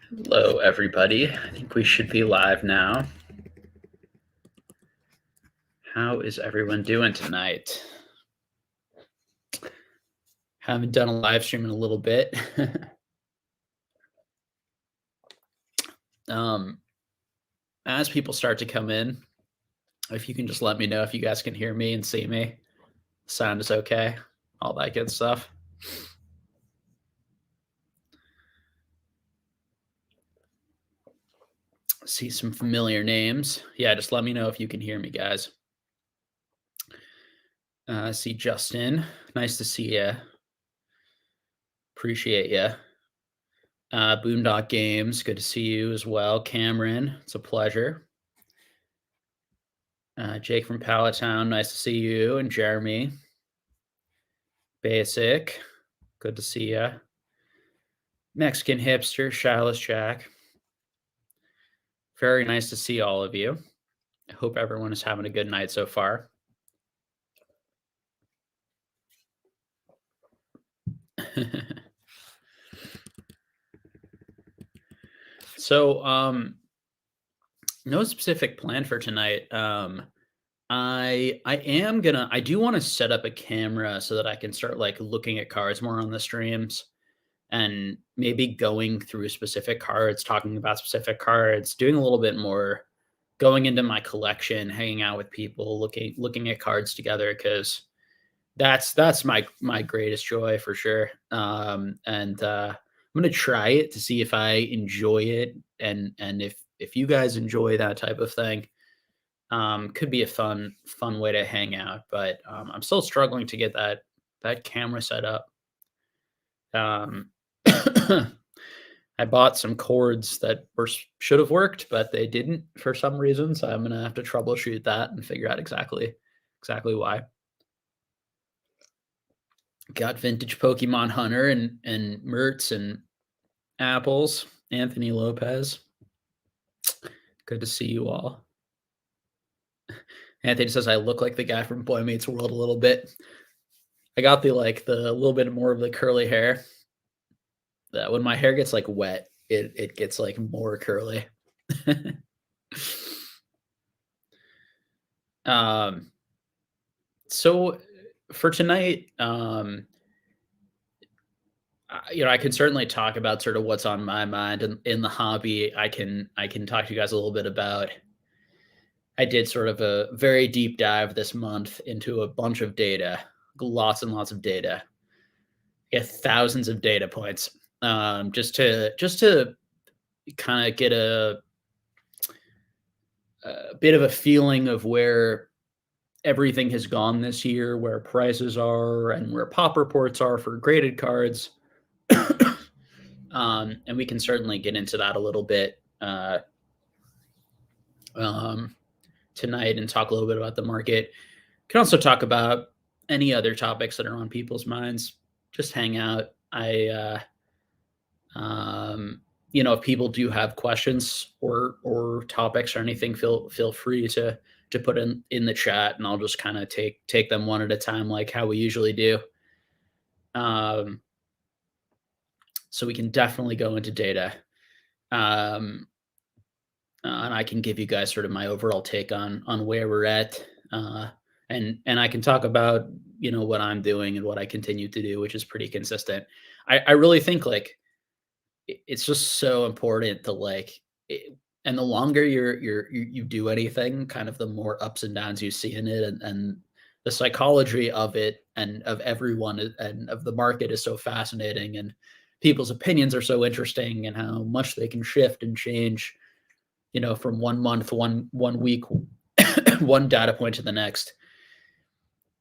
Hello, everybody. I think we should be live now. How is everyone doing tonight? Haven't done a live stream in a little bit. um, as people start to come in, if you can just let me know if you guys can hear me and see me, sound is okay, all that good stuff. See some familiar names. Yeah, just let me know if you can hear me, guys. See Justin. Nice to see you. Appreciate you. Boondock Games. Good to see you as well. Cameron, it's a pleasure. Jake from Palatown, nice to see you. And Jeremy. Basic, good to see you. Mexican Hipster, Shyless Jack. Very nice to see all of you. I hope everyone is having a good night so far. So, no specific plan for tonight. I do want to set up a camera so that I can start like looking at cards more on the streams and maybe going through specific cards, talking about specific cards, doing a little bit more, going into my collection, hanging out with people, looking at cards together because that's my greatest joy for sure. And I'm gonna try it to see if I enjoy it, and if you guys enjoy that type of thing, could be a fun way to hang out. But I'm still struggling to get that camera set up. Um, I bought some cords that should have worked, but they didn't for some reason. So I'm gonna have to troubleshoot that and figure out exactly why. Got vintage Pokemon Hunter and Mertz and Apples. Anthony Lopez. Good to see you all. Anthony says I look like the guy from Boy Meets World a little bit. I got the little bit more of the curly hair. That when my hair gets like wet, it gets like more curly. um so for tonight, I can certainly talk about sort of what's on my mind in the hobby. I can talk to you guys a little bit about. I did sort of a very deep dive this month into a bunch of data, lots and lots of data, yeah, thousands of data points, just to kind of get a bit of a feeling of where everything has gone this year, where prices are, and where pop reports are for graded cards. And we can certainly get into that a little bit um, tonight and talk a little bit about the market. Can also talk about any other topics that are on people's minds. Just hang out. If people do have questions or topics or anything, feel free to put in the chat, and I'll just kind of take them one at a time, like how we usually do. Um, so we can definitely go into data. Um, and I can give you guys sort of my overall take on where we're at, and I can talk about what I'm doing and what I continue to do, which is pretty consistent. I really think like it's just so important to and the longer you do anything, kind of the more ups and downs you see in it, and the psychology of it and of everyone and of the market is so fascinating, and people's opinions are so interesting, and how much they can shift and change from 1 month, one week, one data point to the next.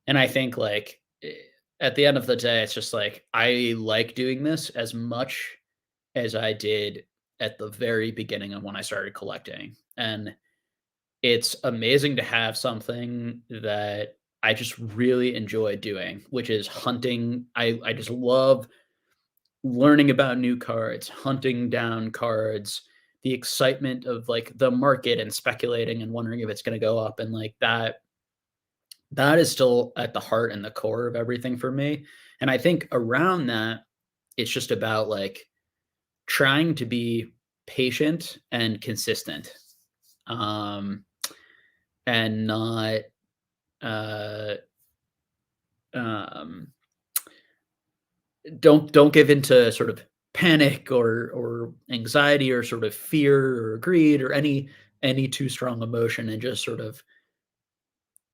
And I think at the end of the day, it's just like I like doing this as much as I did at the very beginning of when I started collecting. And it's amazing to have something that I just really enjoy doing, which is hunting. I just love learning about new cards, hunting down cards, the excitement of like the market and speculating and wondering if it's going to go up, and like that is still at the heart and the core of everything for me. And I think around that, it's just about like trying to be patient and consistent, um, and not uh, um, don't give into sort of panic or anxiety or sort of fear or greed or any too strong emotion, and just sort of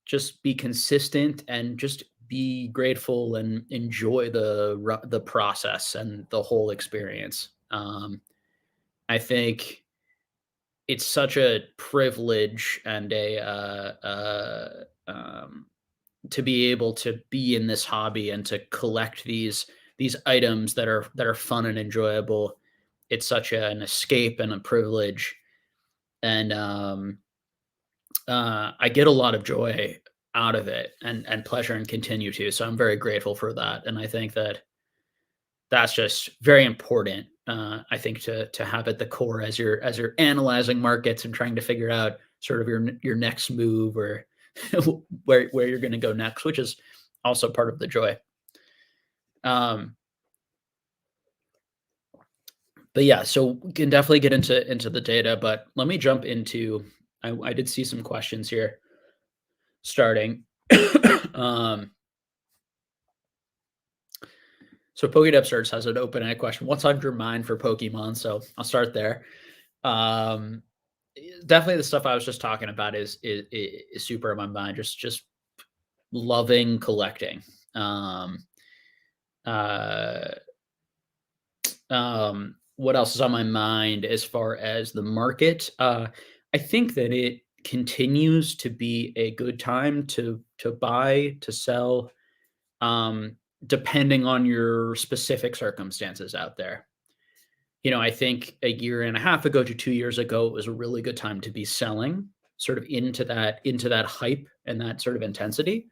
just be consistent and just be grateful and enjoy the process and the whole experience. I think it's such a privilege and a to be able to be in this hobby and to collect these items that are fun and enjoyable. It's such an escape and a privilege, and I get a lot of joy out of it and pleasure and continue to. So I'm very grateful for that, and I think that that's just very important. I think to have at the core as you're analyzing markets and trying to figure out sort of your next move or where you're going to go next, which is also part of the joy. Um, but yeah, so we can definitely get into the data. But let me jump into. I did see some questions here starting. um, so Pokédex has an open-ended question. What's on your mind for Pokemon? So I'll start there. Um, Definitely the stuff I was just talking about is super in my mind. Just loving collecting. Um, uh, what else is on my mind as far as the market? I think that it continues to be a good time to buy, to sell, um, depending on your specific circumstances out there. I think a year and a half ago to 2 years ago, it was a really good time to be selling sort of into that hype and that sort of intensity.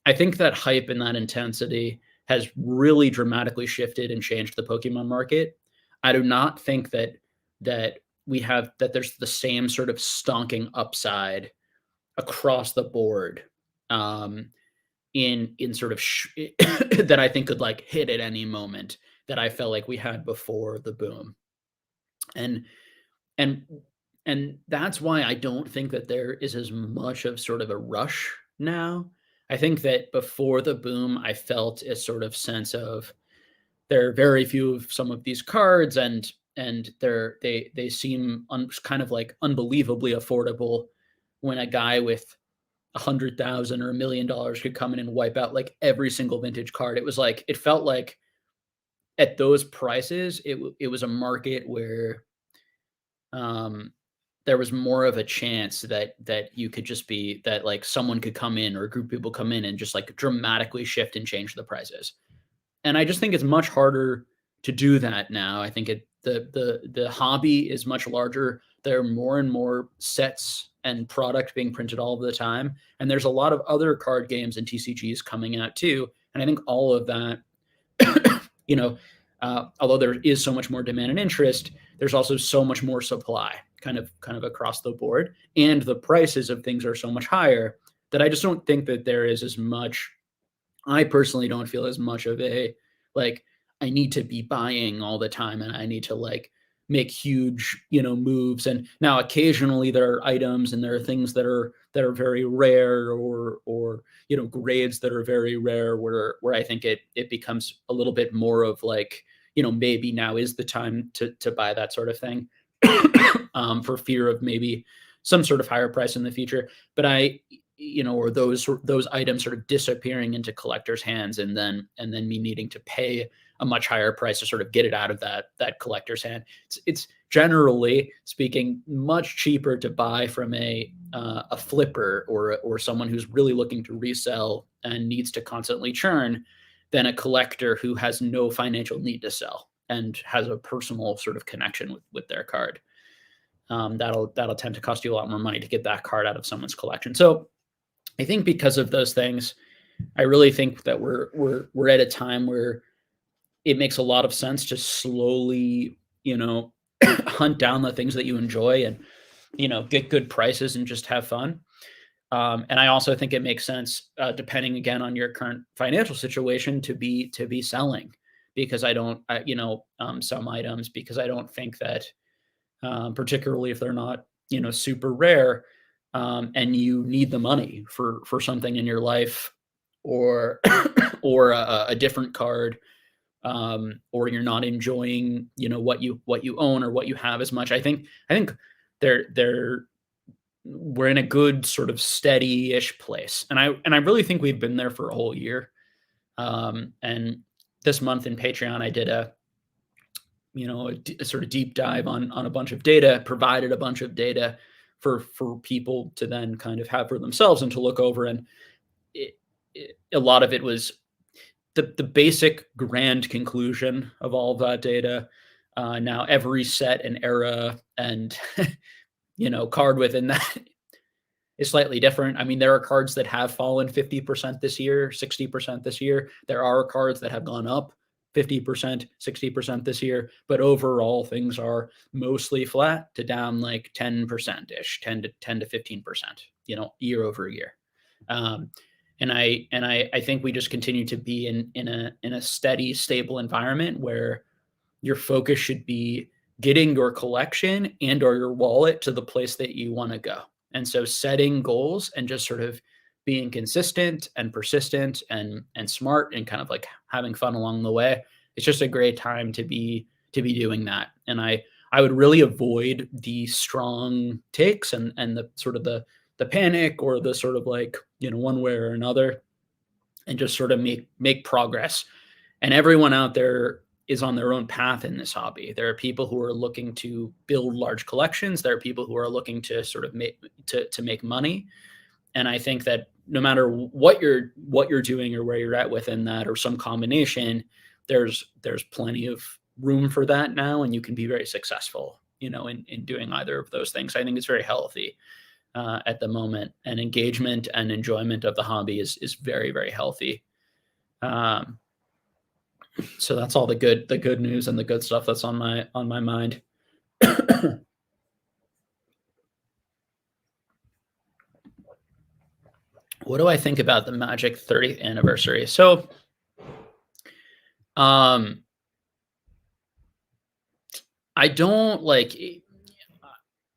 I think that hype and that intensity has really dramatically shifted and changed the Pokemon market. I do not think that that there's the same sort of stonking upside across the board, um, in sort of that I think could like hit at any moment that I felt like we had before the boom. And and and that's why I don't think that there is as much of sort of a rush now. I think that before the boom, I felt a sort of sense of there are very few of some of these cards, and they seem kind of like unbelievably affordable when a guy with 100,000 or $1 million could come in and wipe out like every single vintage card. It was like it felt like at those prices, it was a market where um there was more of a chance that you could just be that like someone could come in or a group of people come in and just like dramatically shift and change the prices. And I just think it's much harder to do that now. I think the hobby is much larger. There are more and more sets and product being printed all of the time, and there's a lot of other card games and TCGs coming out too. And I think all of that, you know, although there is so much more demand and interest, there's also so much more supply, kind of across the board, and the prices of things are so much higher that I just don't think that there is as much. I personally don't feel as much of a like I need to be buying all the time and I need to like make huge, moves. And now occasionally there are items and there are things that are very rare or grades that are very rare where I think it becomes a little bit more of like, maybe now is the time to buy that sort of thing. For fear of maybe some sort of higher price in the future. But or those items sort of disappearing into collectors' hands, and then me needing to pay a much higher price to sort of get it out of that collector's hand. It's generally speaking much cheaper to buy from a flipper or someone who's really looking to resell and needs to constantly churn than a collector who has no financial need to sell and has a personal sort of connection with their card. That'll tend to cost you a lot more money to get that card out of someone's collection. So I think because of those things, I really think that we're at a time where it makes a lot of sense to slowly, hunt down the things that you enjoy and get good prices and just have fun. And I also think it makes sense, depending again on your current financial situation, to be selling because I don't, some items because I don't think that particularly if they're not, super rare, and you need the money for something in your life, or or a different card, or you're not enjoying, what you own or what you have as much. I think they're we're in a good sort of steady-ish place, and I really think we've been there for a whole year. And this month in Patreon, I did a sort of deep dive on a bunch of data, provided a bunch of data for people to then kind of have for themselves and to look over. And a lot of it was the basic grand conclusion of all of that data. Now every set and era and card within that is slightly different. I mean, there are cards that have fallen 50% this year, 60% this year. There are cards that have gone up 50%, 60% this year, but overall things are mostly flat to down like 10% ish, 10 to 15%, year over year. Um, and I think we just continue to be in a steady, stable environment where your focus should be getting your collection and or your wallet to the place that you want to go. And so setting goals and just sort of being consistent and persistent and smart and kind of like having fun along the way. It's just a great time to be doing that. And I would really avoid the strong takes and the sort of the panic or the sort of like, one way or another, and just sort of make progress. And everyone out there is on their own path in this hobby. There are people who are looking to build large collections. There are people who are looking to sort of make money. And I think that no matter what you're doing or where you're at within that or some combination, there's plenty of room for that now, and you can be very successful, in doing either of those things. I think it's very healthy at the moment, and engagement and enjoyment of the hobby is very, very healthy. Um, so that's all the good news and the good stuff that's on my mind. What do I think about the Magic 30th anniversary? So, um, I don't like.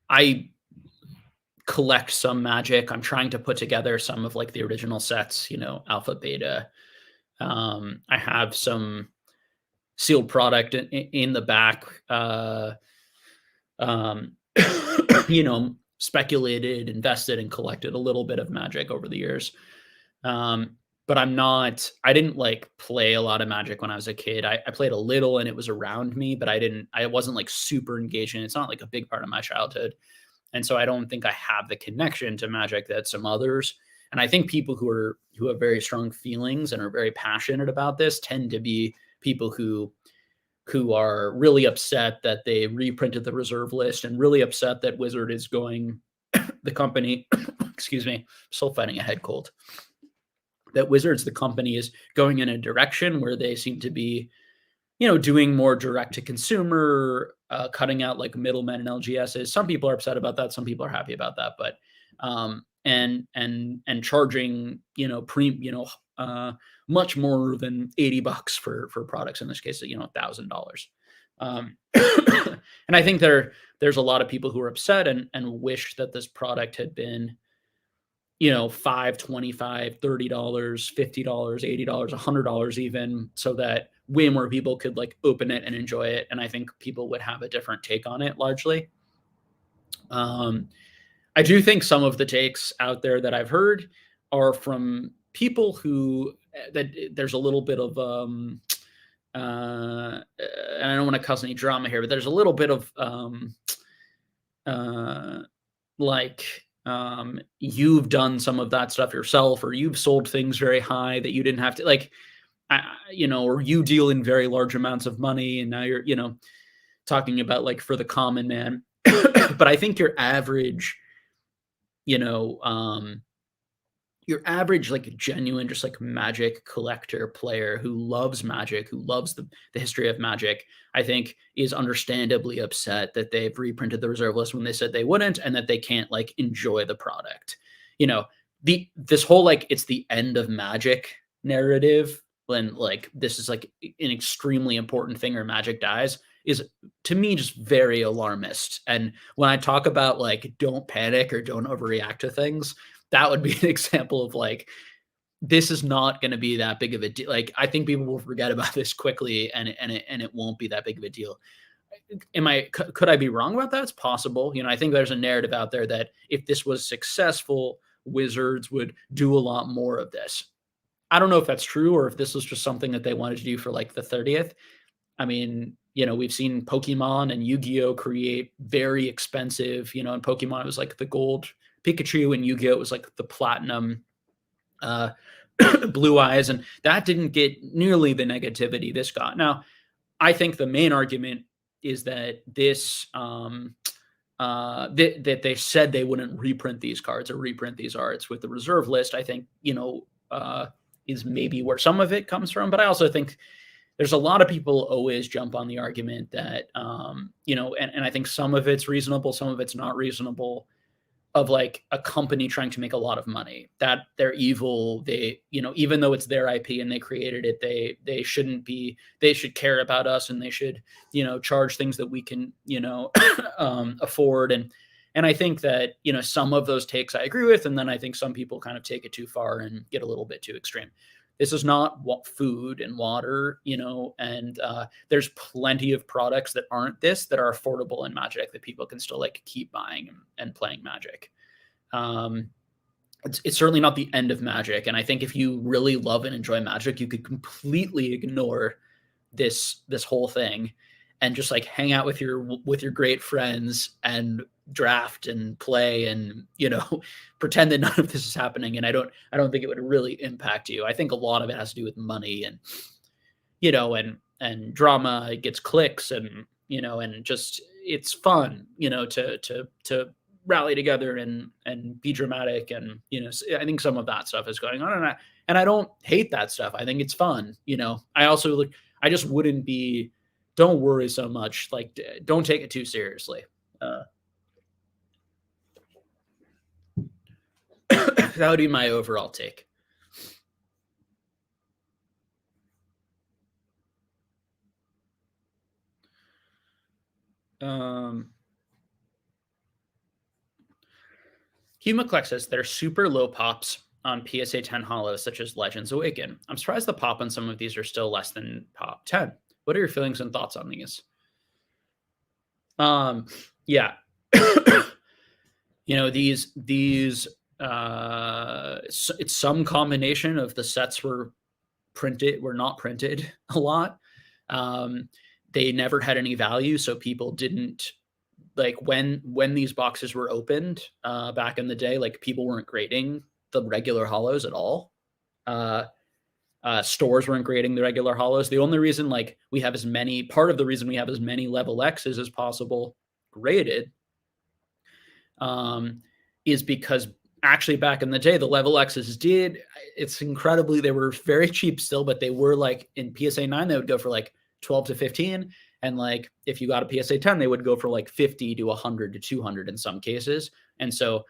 I collect some Magic. I'm trying to put together some of like the original sets. Alpha, Beta. I have some sealed product in the back. Um, speculated, invested, and collected a little bit of Magic over the years. Um, but I didn't like play a lot of Magic when I was a kid. I played a little and it was around me, but I wasn't like super engaged in it. It's not like a big part of my childhood. And so I don't think I have the connection to Magic that some others. And I think people who have very strong feelings and are very passionate about this tend to be people who are really upset that they reprinted the reserve list and really upset that Wizard is going the company excuse me, still fighting a head cold. That Wizards the company is going in a direction where they seem to be, doing more direct to consumer, cutting out like middlemen and LGSs. Some people are upset about that. Some people are happy about that. But and charging, much more than $80 for products in this case, $1,000. And I think there's a lot of people who are upset and wish that this product had been, 5, 25, $30, $50, $80, $100 even, so that way more people could like open it and enjoy it. And I think people would have a different take on it largely. Um, I do think some of the takes out there that I've heard are from people who that there's a little bit of and I don't want to cause any drama here, but there's a little bit of uh like you've done some of that stuff yourself, or you've sold things very high that you didn't have to like, or you deal in very large amounts of money and now you're, talking about like for the common man. But I think you know, um, your average like genuine just like Magic collector player who loves Magic, who loves the history of Magic, I think is understandably upset that they've reprinted the reserve list when they said they wouldn't, and that they can't like enjoy the product. You know, this whole like it's the end of Magic narrative, when like this is like an extremely important thing or Magic dies, is to me, just very alarmist. And when I talk about like don't panic or don't overreact to things, that would be an example of like this is not going to be that big of a deal. Like I think people will forget about this quickly, and it won't be that big of a deal. Could I be wrong about that? It's possible. I think there's a narrative out there that if this was successful, Wizards would do a lot more of this. I don't know if that's true or if this was just something that they wanted to do for like the 30th. I mean, we've seen Pokemon and Yu-Gi-Oh create very expensive, in Pokemon it was like the gold Pikachu, and Yu-Gi-Oh it was like the platinum uh blue eyes, and that didn't get nearly the negativity this got. Now, I think the main argument is that that they said they wouldn't reprint these cards or reprint these arts with the reserve list. I think, is maybe where some of it comes from. But I also think there's a lot of people always jump on the argument that, and I think some of it's reasonable, some of it's not reasonable, of like a company trying to make a lot of money, that they're evil. They, even though it's their IP and they created it, they shouldn't be, they should care about us, and they should, charge things that we can, afford. And I think that, some of those takes I agree with. And then I think some people kind of take it too far and get a little bit too extreme. This is not food and water, and there's plenty of products that aren't this that are affordable in Magic that people can still like keep buying and playing Magic. It's certainly not the end of Magic. And I think if you really love and enjoy Magic, you could completely ignore this whole thing and just like hang out with your great friends and draft and play and pretend that none of this is happening. And I don't think it would really impact you. I think a lot of it has to do with money and and drama. It gets clicks, and and just it's fun to rally together and be dramatic. And I think some of that stuff is going on, and I don't hate that stuff. I think it's fun. I also like, I just wouldn't be, don't worry so much, like don't take it too seriously. That would be my overall take. Humaclex says they're super low pops on PSA 10 hollows, such as Legends Awaken. I'm surprised the pop on some of these are still less than pop 10. What are your feelings and thoughts on these? Yeah. These it's some combination of the sets were not printed a lot. They never had any value, so people didn't like when these boxes were opened back in the day, like people weren't grading the regular hollows at all. Stores weren't grading the regular hollows. The only reason part of the reason we have as many level X's as possible graded is because actually back in the day, the level X's they were very cheap still, but they were like in PSA 9, they would go for like 12 to 15. And like, if you got a PSA 10, they would go for like 50 to 100 to 200 in some cases. And so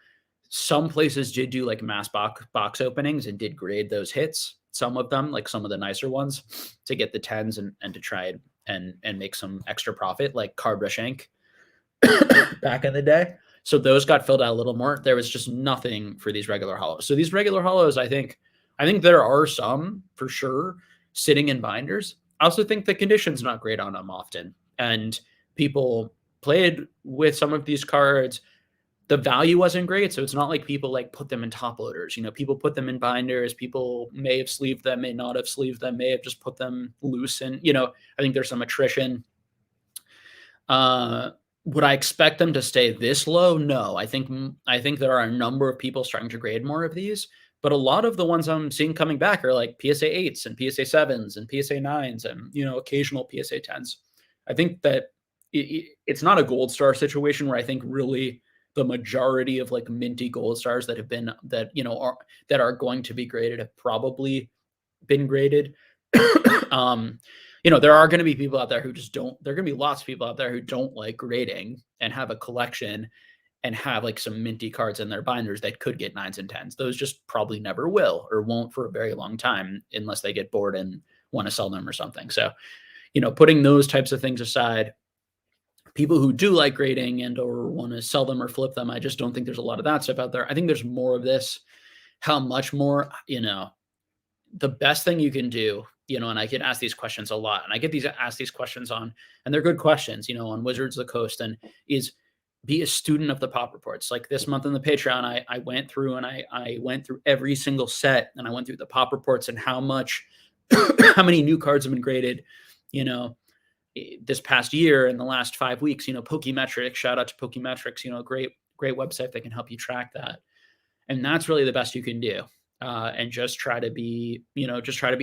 some places did do like mass box openings and did grade those hits. Some of them, like some of the nicer ones, to get the 10s and to try and make some extra profit, like Card Rush Inc. back in the day. So those got filled out a little more. There was just nothing for these regular hollows. So these regular hollows, I think there are some for sure sitting in binders. I also think the condition's not great on them often. And people played with some of these cards. The value wasn't great. So it's not like people like put them in top loaders. People put them in binders. People may have sleeved them, may not have sleeved them, may have just put them loose. And, I think there's some attrition. Would I expect them to stay this low? No. I think there are a number of people starting to grade more of these, but a lot of the ones I'm seeing coming back are like PSA 8s and PSA 7s and PSA 9s and, occasional PSA 10s. I think that it's not a gold star situation where I think really the majority of like minty gold stars that are going to be graded have probably been graded. There are going to be people out there who just don't, there are going to be lots of people out there who don't like grading and have a collection and have like some minty cards in their binders that could get 9s and 10s. Those just probably never will or won't for a very long time unless they get bored and want to sell them or something. So, putting those types of things aside, people who do like grading and or want to sell them or flip them, I just don't think there's a lot of that stuff out there. I think there's more of this. How much more, the best thing you can do, and I get asked these questions a lot, and I get these asked these questions on, and they're good questions, on Wizards of the Coast, and is be a student of the pop reports. Like this month on the Patreon, I went through and I went through every single set, and I went through the pop reports and how much, how many new cards have been graded, you know, this past year in the last 5 weeks. Pokemetrics, shout out to Pokemetrics, great website that can help you track that. And that's really the best you can do. And just try to be,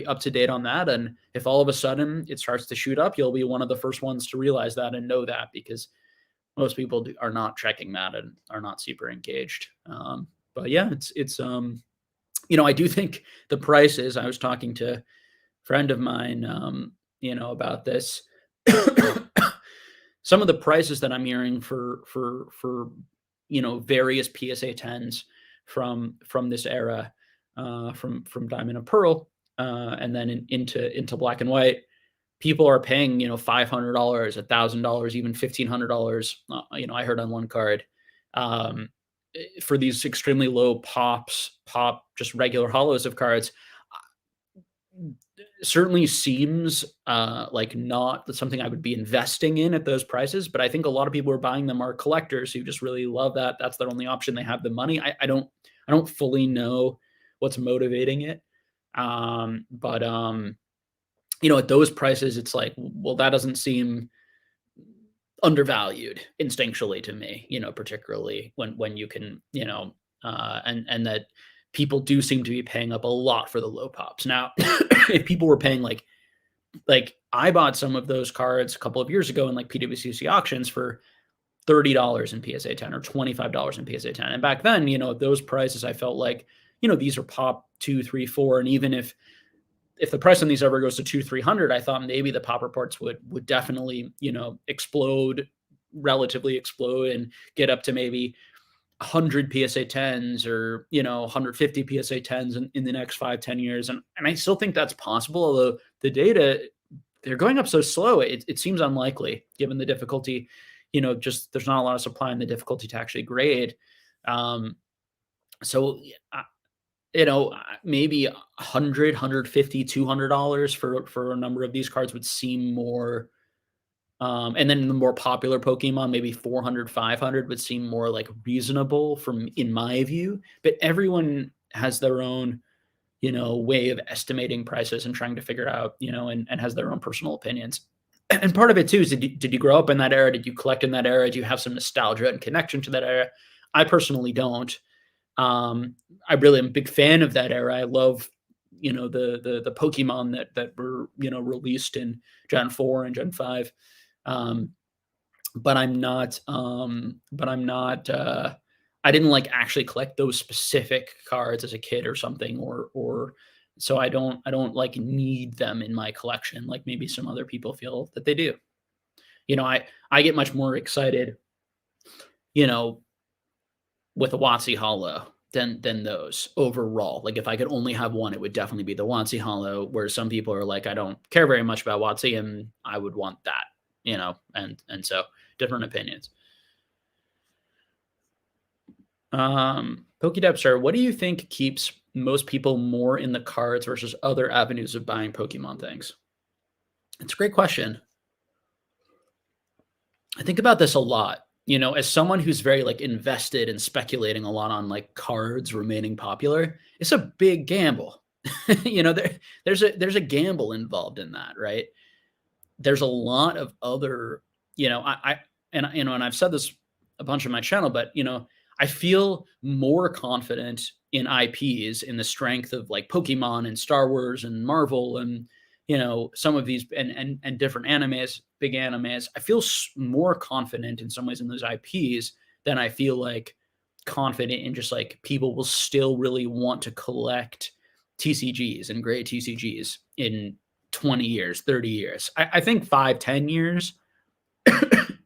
up to date on that. And if all of a sudden it starts to shoot up, you'll be one of the first ones to realize that and know that, because most people are not checking that and are not super engaged. But yeah, I do think the prices, I was talking to a friend of mine, about this. Some of the prices that I'm hearing for various PSA 10s from this era, from Diamond and Pearl, and then into Black and White, people are paying $500, $1,000, even $1,500. I heard on one card, for these extremely low pop just regular hollows of cards. Certainly seems like not something I would be investing in at those prices, but I think a lot of people who are buying them are collectors who just really love that. That's their only option. They have the money. I don't fully know what's motivating it. But at those prices, it's like, well, that doesn't seem undervalued instinctually to me, particularly when you can, and that people do seem to be paying up a lot for the low pops. Now, if people were paying like I bought some of those cards a couple of years ago in like PWCC auctions for $30 in PSA 10 or $25 in PSA 10. And back then, those prices, I felt like, these are pop 2, 3, 4. And even if the price on these ever goes to 200, 300, I thought maybe the pop reports would definitely, relatively explode and get up to maybe 100 PSA 10s or 150 PSA 10s in the next 5-10 years, and I still think that's possible, although the data, they're going up so slow, it seems unlikely given the difficulty. Just there's not a lot of supply and the difficulty to actually grade. So maybe 100, 150, $200 for a number of these cards would seem more. And then the more popular Pokemon, maybe 400, 500 would seem more like reasonable in my view. But everyone has their own, way of estimating prices and trying to figure out, and has their own personal opinions. And part of it too is, did you grow up in that era? Did you collect in that era? Do you have some nostalgia and connection to that era? I personally don't. I really am a big fan of that era. I love, the Pokemon that were, released in Gen 4 and Gen 5. But I'm not, I didn't like actually collect those specific cards as a kid or something, or so I don't like need them in my collection like maybe some other people feel that they do. I get much more excited, with a WotC Hollow than those overall. Like if I could only have one, it would definitely be the WotC Hollow, where some people are like, I don't care very much about WotC and I would want that, and so different opinions. Pokedepster, what do you think keeps most people more in the cards versus other avenues of buying Pokemon things? It's a great question. I think about this a lot. As someone who's very like invested and speculating a lot on like cards remaining popular, it's a big gamble. There's a gamble involved in that, right? There's a lot of other, and I've said this a bunch on my channel, but I feel more confident in IPs, in the strength of like Pokemon and Star Wars and Marvel and some of these and different animes, big animes. I feel more confident in some ways in those IPs than I feel like confident in just like people will still really want to collect TCGs and great TCGs in 20 years, 30 years. I think 5, 10 years,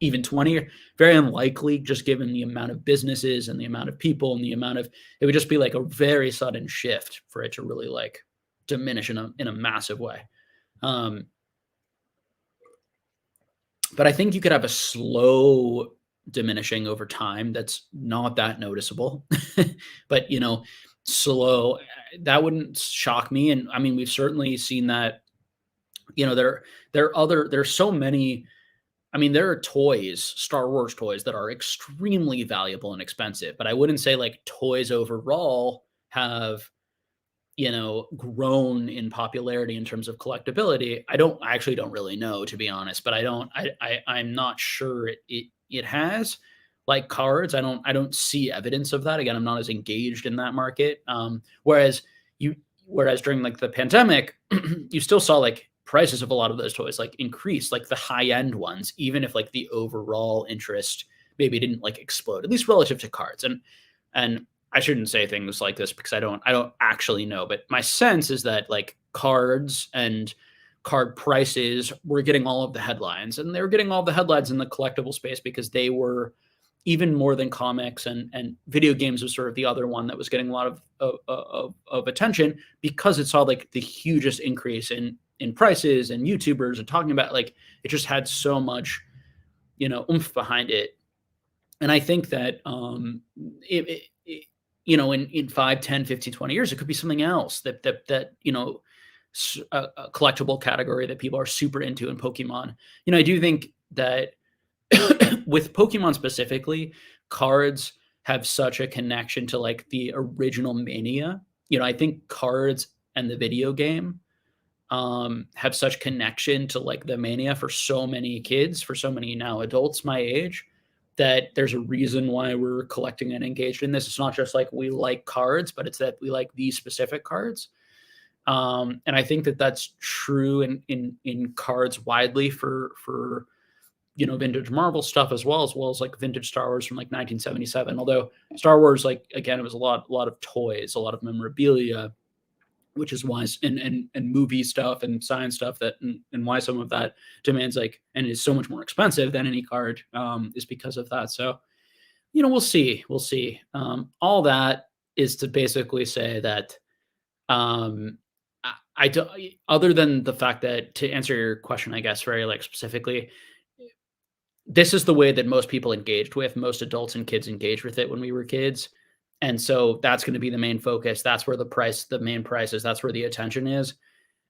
even 20, very unlikely, just given the amount of businesses and the amount of people and it would just be like a very sudden shift for it to really like diminish in a massive way. but I think you could have a slow diminishing over time that's not that noticeable. But, slow, that wouldn't shock me, and, I mean, we've certainly seen that, there's so many. I mean, there are toys, Star Wars toys, that are extremely valuable and expensive, but I wouldn't say, like, toys overall have, grown in popularity in terms of collectability. I actually don't really know, to be honest, but I don't I'm not sure it has. Like cards, I don't see evidence of that. Again, I'm not as engaged in that market. You whereas during, like, the pandemic, you still saw, like, prices of a lot of those toys, like, increase, like the high-end ones, even if, like, the overall interest maybe didn't, like, explode, at least relative to cards. And I shouldn't say things like this because I don't actually know, but my sense is that, like, cards and card prices were getting all of the headlines, and they were getting all the headlines in the collectible space because they were even more than comics, and video games was sort of the other one that was getting a lot of attention because it saw, like, the hugest increase in prices, and YouTubers and talking about, like, it just had so much, oomph behind it. And I think that, in 5, 10, 15, 20 years, it could be something else that a collectible category that people are super into in Pokemon. I do think that with Pokemon specifically, cards have such a connection to, like, the original mania. I think cards and the video game have such connection to, like, the mania for so many kids, for so many now adults my age, that there's a reason why we're collecting and engaged in this. It's not just like we like cards, but it's that we like these specific cards. And I think that that's true in cards widely for vintage Marvel stuff, as well as like vintage Star Wars from, like, 1977. Although Star Wars, like, again, it was a lot of toys, a lot of memorabilia, which is why and movie stuff and science stuff, and why some of that demands, like, and is so much more expensive than any card, is because of that. So, we'll see. All that is to basically say that, um, I don't, other than the fact that, to answer your question, I guess, very, like, specifically, this is the way that most adults and kids engaged with it when we were kids. And so that's going to be the main focus. That's where the main price is. That's where the attention is.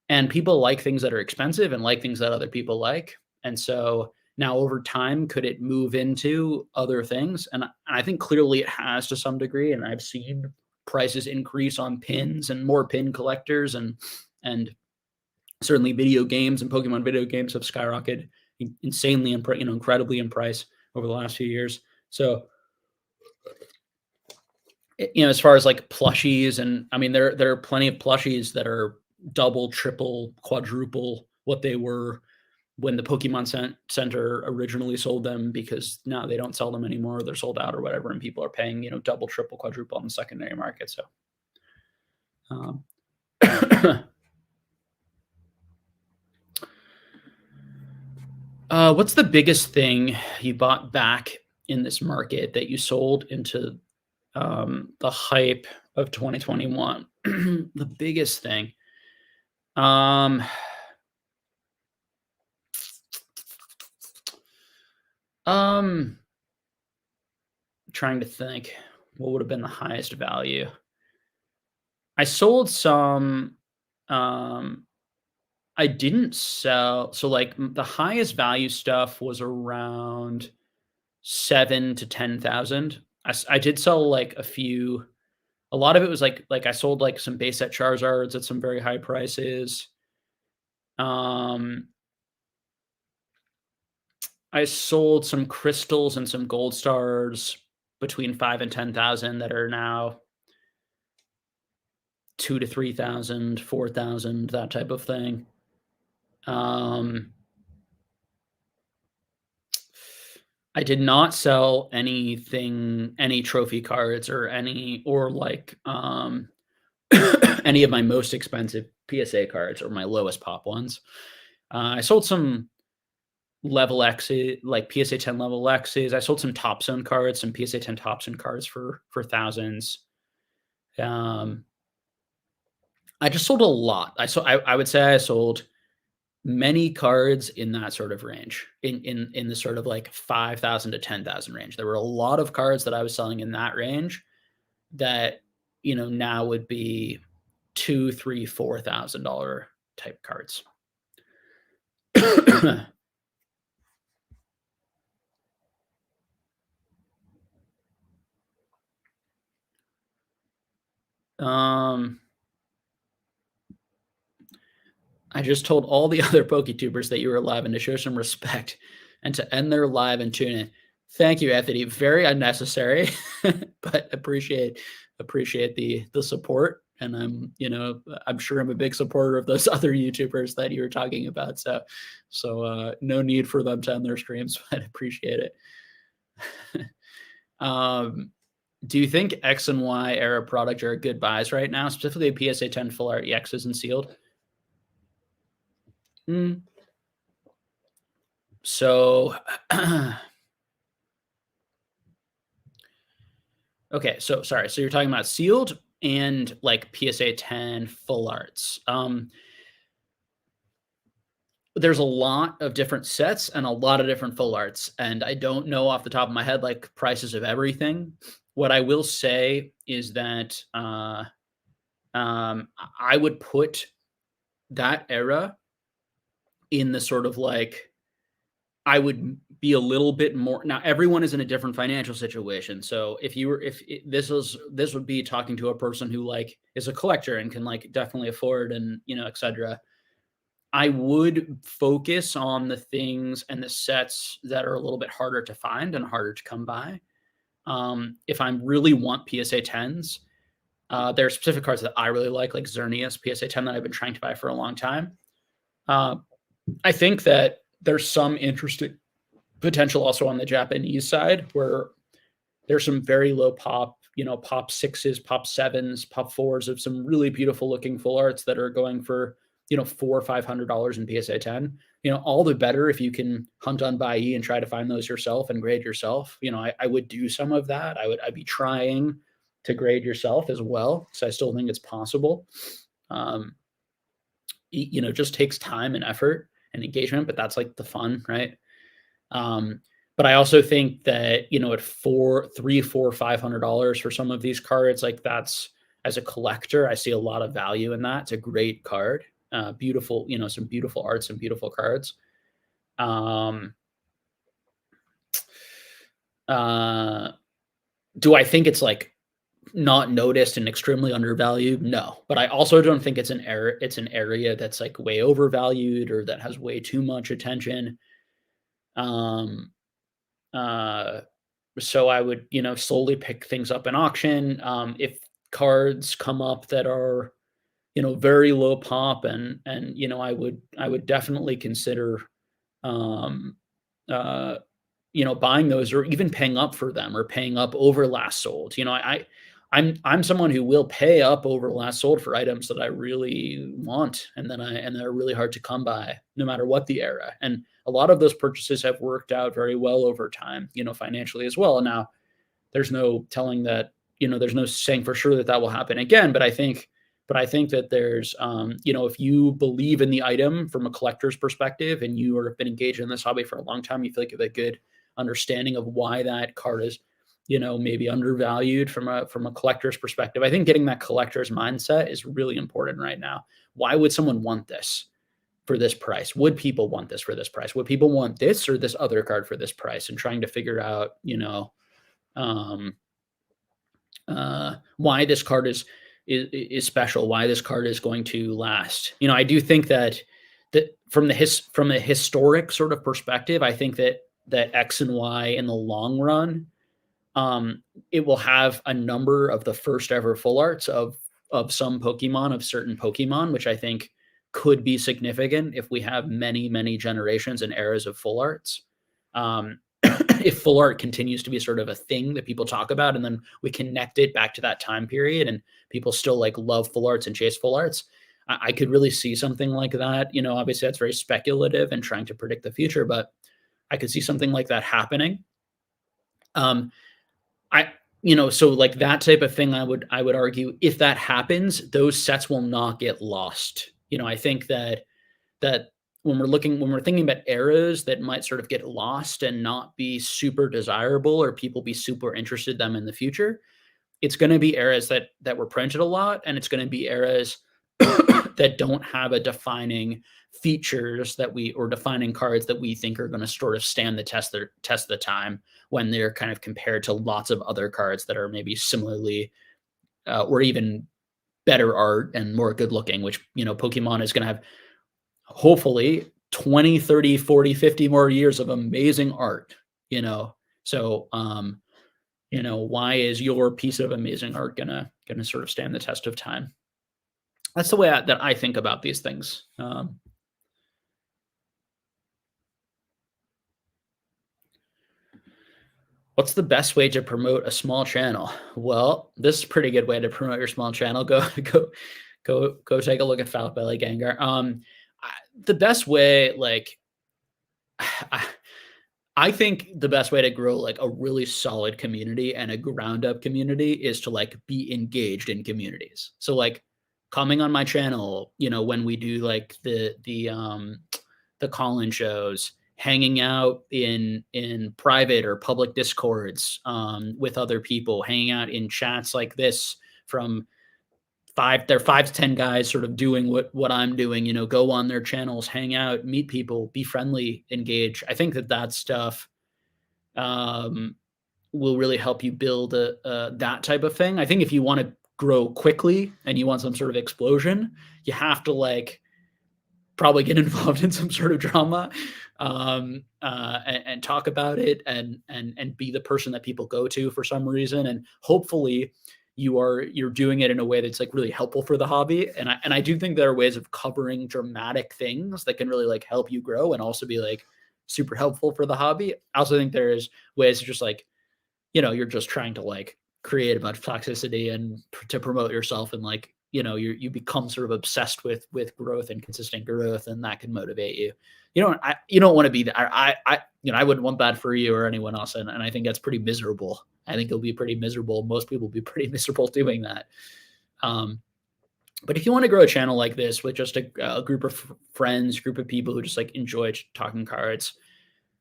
And people like things that are expensive and like things that other people like. And so now, over time, could it move into other things? And I think clearly it has, to some degree. And I've seen prices increase on pins and more pin collectors, and certainly video games and Pokemon video games have skyrocketed insanely, incredibly in price over the last few years. So, as far as, like, plushies, and I mean, there are plenty of plushies that are double, triple, quadruple what they were when the Center originally sold them, because now they don't sell them anymore. They're sold out or whatever, and people are paying, double, triple, quadruple on the secondary market. So, um, what's the biggest thing you bought back in this market that you sold into, the hype of 2021? The biggest thing. Um, um, Trying to think what would have been the highest value. I sold some. Um, I didn't sell. So, like, the highest value stuff was around 7 to 10,000. I did sell, like, a few. A lot of it was like I sold, like, some base set Charizards at some very high prices. Um, I sold some crystals and some gold stars between 5 and 10,000 that are now 2 to 3,000, 4,000, that type of thing. Um, I did not sell any trophy cards, or, like, any of my most expensive PSA cards or my lowest pop ones. I sold some level X's, like PSA 10 level X's. I sold some Top Zone cards, some PSA 10 Top Zone cards for thousands. Um, I just sold a lot. I would say I sold many cards in that sort of range, in the sort of like 5,000 to 10,000 range. There were a lot of cards that I was selling in that range that, now would be two, three, $4,000 type cards. um, I just told all the other PokeTubers that you were live and to show some respect and to end their live and tune in. Thank you, Anthony. Very unnecessary, but appreciate the support. And I'm sure I'm a big supporter of those other YouTubers that you were talking about. So no need for them to end their streams, but appreciate it. Do you think X and Y era product are good buys right now, specifically PSA 10 full art EXs and sealed? Mm. So, okay, so sorry. So you're talking about sealed and like PSA 10 full arts. There's a lot of different sets and a lot of different full arts, and I don't know off the top of my head like prices of everything. What I will say is that I would put that era in the sort of like I would be a little bit more. Now everyone is in a different financial situation. So this would be talking to a person who like is a collector and can like definitely afford and etc. I would focus on the things and the sets that are a little bit harder to find and harder to come by. If I really want PSA 10s, there are specific cards that I really like Xerneas PSA 10 that I've been trying to buy for a long time. I think that there's some interesting potential also on the Japanese side where there's some very low pop, pop sixes, pop sevens, pop fours of some really beautiful looking full arts that are going for, $400 or $500 in PSA 10. All the better if you can hunt on Buyee and try to find those yourself and grade yourself. I would do some of that. I'd be trying to grade yourself as well. So I still think it's possible. Just takes time and effort and engagement, but that's like the fun, right? But I also think that, at $300, $400, $500 for some of these cards, like that's, as a collector, I see a lot of value in that. It's a great card. Beautiful, some beautiful arts and beautiful cards. Do I think it's like not noticed and extremely undervalued? No, but I also don't think it's an area that's like way overvalued or that has way too much attention. So I would, slowly pick things up in auction. If cards come up that are, very low pop and I would definitely consider, um, uh, buying those or even paying up for them or paying up over last sold. I'm someone who will pay up over last sold for items that I really want and they're really hard to come by no matter what the era. And a lot of those purchases have worked out very well over time, financially as well. And now there's no telling that, there's no saying for sure that that will happen again. But I think that there's, if you believe in the item from a collector's perspective and you have been engaged in this hobby for a long time, you feel like you have a good understanding of why that card is, maybe undervalued from a collector's perspective. I think getting that collector's mindset is really important right now. Why would someone want this for this price? Would people want this for this price? Would people want this or this other card for this price? And trying to figure out, why this card is special, why this card is going to last. I do think that from the historic sort of perspective, I think that X and Y in the long run, it will have a number of the first ever full arts of some Pokemon, of certain Pokemon, which I think could be significant if we have many, many generations and eras of full arts. If full art continues to be sort of a thing that people talk about, and then we connect it back to that time period and people still like love full arts and chase full arts, I could really see something like that. Obviously that's very speculative and trying to predict the future, but I could see something like that happening. So like that type of thing, I would argue if that happens, those sets will not get lost. I think that when we're thinking about eras that might sort of get lost and not be super desirable or people be super interested in them in the future, it's going to be eras that were printed a lot, and it's going to be eras that don't have a defining features that we or defining cards that we think are going to sort of stand the test of the time when they're kind of compared to lots of other cards that are maybe similarly or even better art and more good looking, which Pokemon is going to have hopefully 20, 30, 40, 50 more years of amazing art, you know. So why is your piece of amazing art gonna sort of stand the test of time? That's the way that I think about these things. What's the best way to promote a small channel? Well, this is a pretty good way to promote your small channel. Go go take a look at Foul Belly Gengar. I, the best way, like, I, I think the best way to grow like a really solid community and a ground up community is to like be engaged in communities. So like coming on my channel, when we do like the call-in shows, hanging out in private or public discords with other people, hanging out in chats like this from they're 5 to 10 guys sort of doing what I'm doing, go on their channels, hang out, meet people, be friendly, engage. I think that stuff um, will really help you build that type of thing. I think if you want to grow quickly and you want some sort of explosion, you have to like probably get involved in some sort of drama and talk about it and be the person that people go to for some reason. And hopefully you're doing it in a way that's like really helpful for the hobby. And I do think there are ways of covering dramatic things that can really like help you grow and also be like super helpful for the hobby. I also think there's ways to just like, you're just trying to like create a bunch of toxicity and to promote yourself and like, you become sort of obsessed with growth and consistent growth, and that can motivate you. You don't want to be that. I wouldn't want that for you or anyone else, and I think that's pretty miserable. I think it'll be pretty miserable. Most people will be pretty miserable doing that. Um, but if you want to grow a channel like this with just a group of friends, group of people who just like enjoy talking cards,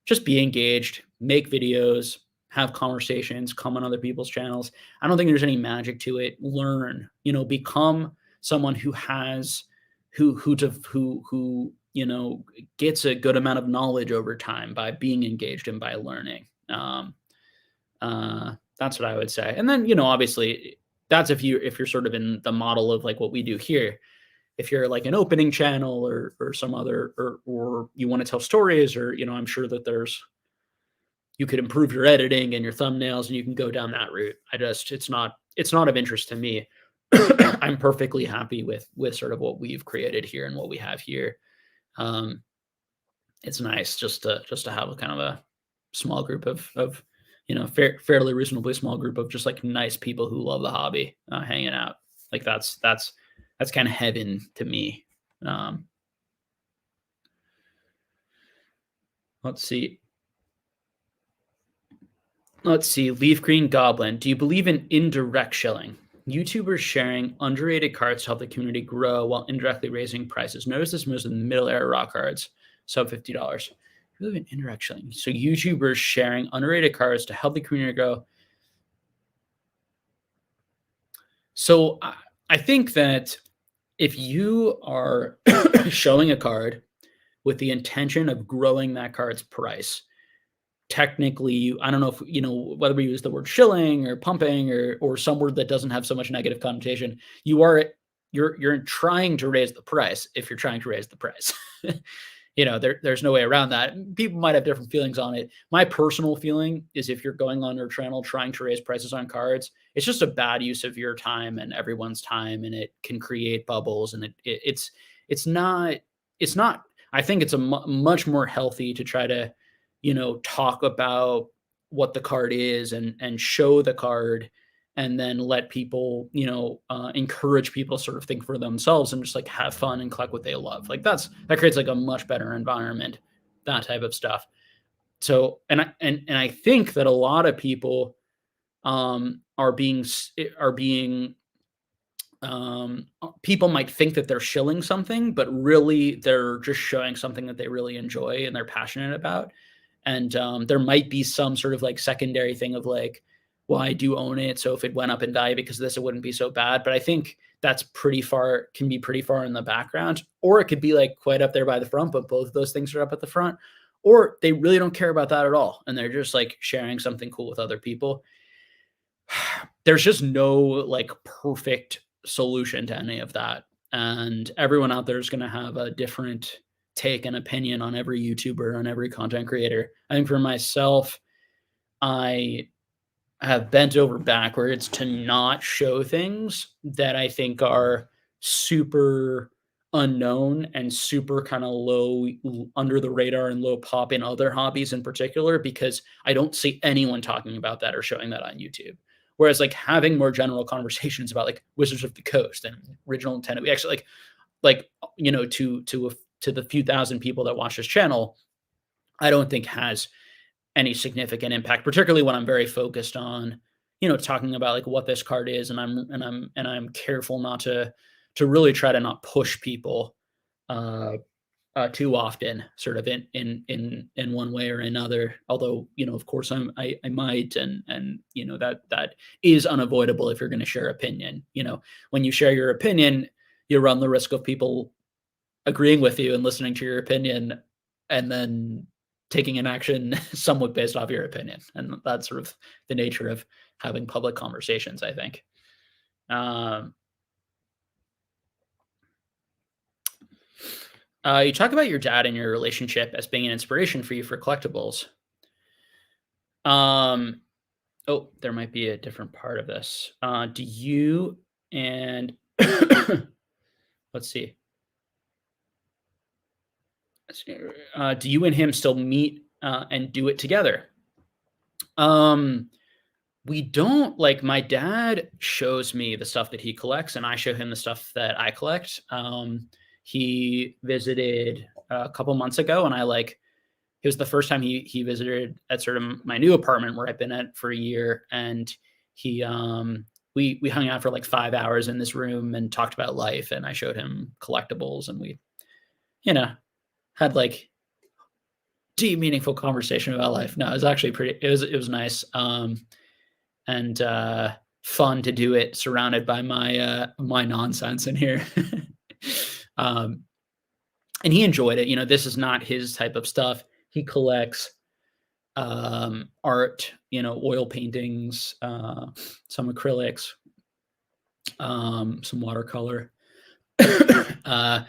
just be engaged, make videos, have conversations, come on other people's channels. I don't think there's any magic to it. Learn, become someone who has who gets a good amount of knowledge over time by being engaged and by learning. That's what I would say. And then, obviously that's if you're sort of in the model of like what we do here. If you're like an opening channel or some other or you want to tell stories or I'm sure that you could improve your editing and your thumbnails and you can go down that route. It's not of interest to me. I'm perfectly happy with sort of what we've created here and what we have here. Um, it's nice just to have a kind of a small group of fairly reasonably small group of just like nice people who love the hobby hanging out. Like that's kind of heaven to me. Um, let's see. Let's see. Leaf Green Goblin. Do you believe in indirect shilling? YouTubers sharing underrated cards to help the community grow while indirectly raising prices. Notice this most in the middle era raw cards, sub $50. You believe in indirect shilling. So YouTubers sharing underrated cards to help the community grow. So I think that if you are showing a card with the intention of growing that card's price, technically, I don't know if whether we use the word shilling or pumping or some word that doesn't have so much negative connotation, you're trying to raise the price if you're trying to raise the price. There's no way around that. People might have different feelings on it. My personal feeling is if you're going on your channel trying to raise prices on cards, it's just a bad use of your time and everyone's time, and it can create bubbles. And it's not. I think it's much more healthy to try to, talk about what the card is and show the card and then let people, encourage people to sort of think for themselves and just like have fun and collect what they love. Like that creates like a much better environment, that type of stuff. So, and I think that a lot of people are being People might think that they're shilling something, but really they're just showing something that they really enjoy and they're passionate about. And there might be some sort of like secondary thing of like, well, I do own it, so if it went up in value because of this, it wouldn't be so bad. But I think that's pretty far, can be pretty far in the background, or it could be like quite up there by the front, but both of those things are up at the front, or they really don't care about that at all, and they're just like sharing something cool with other people. There's just no like perfect solution to any of that. And everyone out there is going to have a different take and opinion on every YouTuber, on every content creator. I think for myself, I have bent over backwards to not show things that I think are super unknown and super kind of low, under the radar and low pop in other hobbies in particular, because I don't see anyone talking about that or showing that on YouTube. Whereas like having more general conversations about like Wizards of the Coast and original intent, we actually like to the few thousand people that watch this channel, I don't think has any significant impact, particularly when I'm very focused on, talking about like what this card is, and I'm careful not to really try to not push people uh, too often, sort of in one way or another. Although of course I might, and that is unavoidable if you're going to share opinion. When you share your opinion, you run the risk of people agreeing with you and listening to your opinion, and then taking an action somewhat based off your opinion. And that's sort of the nature of having public conversations, I think. Um, you talk about your dad and your relationship as being an inspiration for you for collectibles. Um, oh, there might be a different part of this. Do you and let's see. Do you and him still meet and do it together? Um, We don't. Like, my dad shows me the stuff that he collects, and I show him the stuff that I collect. He visited a couple months ago, and it was the first time he visited at sort of my new apartment where I've been at for a year, and he we hung out for like 5 hours in this room and talked about life, and I showed him collectibles, and we you know had like deep, meaningful conversation about life. No, it was actually pretty. It was nice. And fun to do it surrounded by my nonsense in here. um, and he enjoyed it. This is not his type of stuff. He collects art, oil paintings, some acrylics, some watercolor, uh,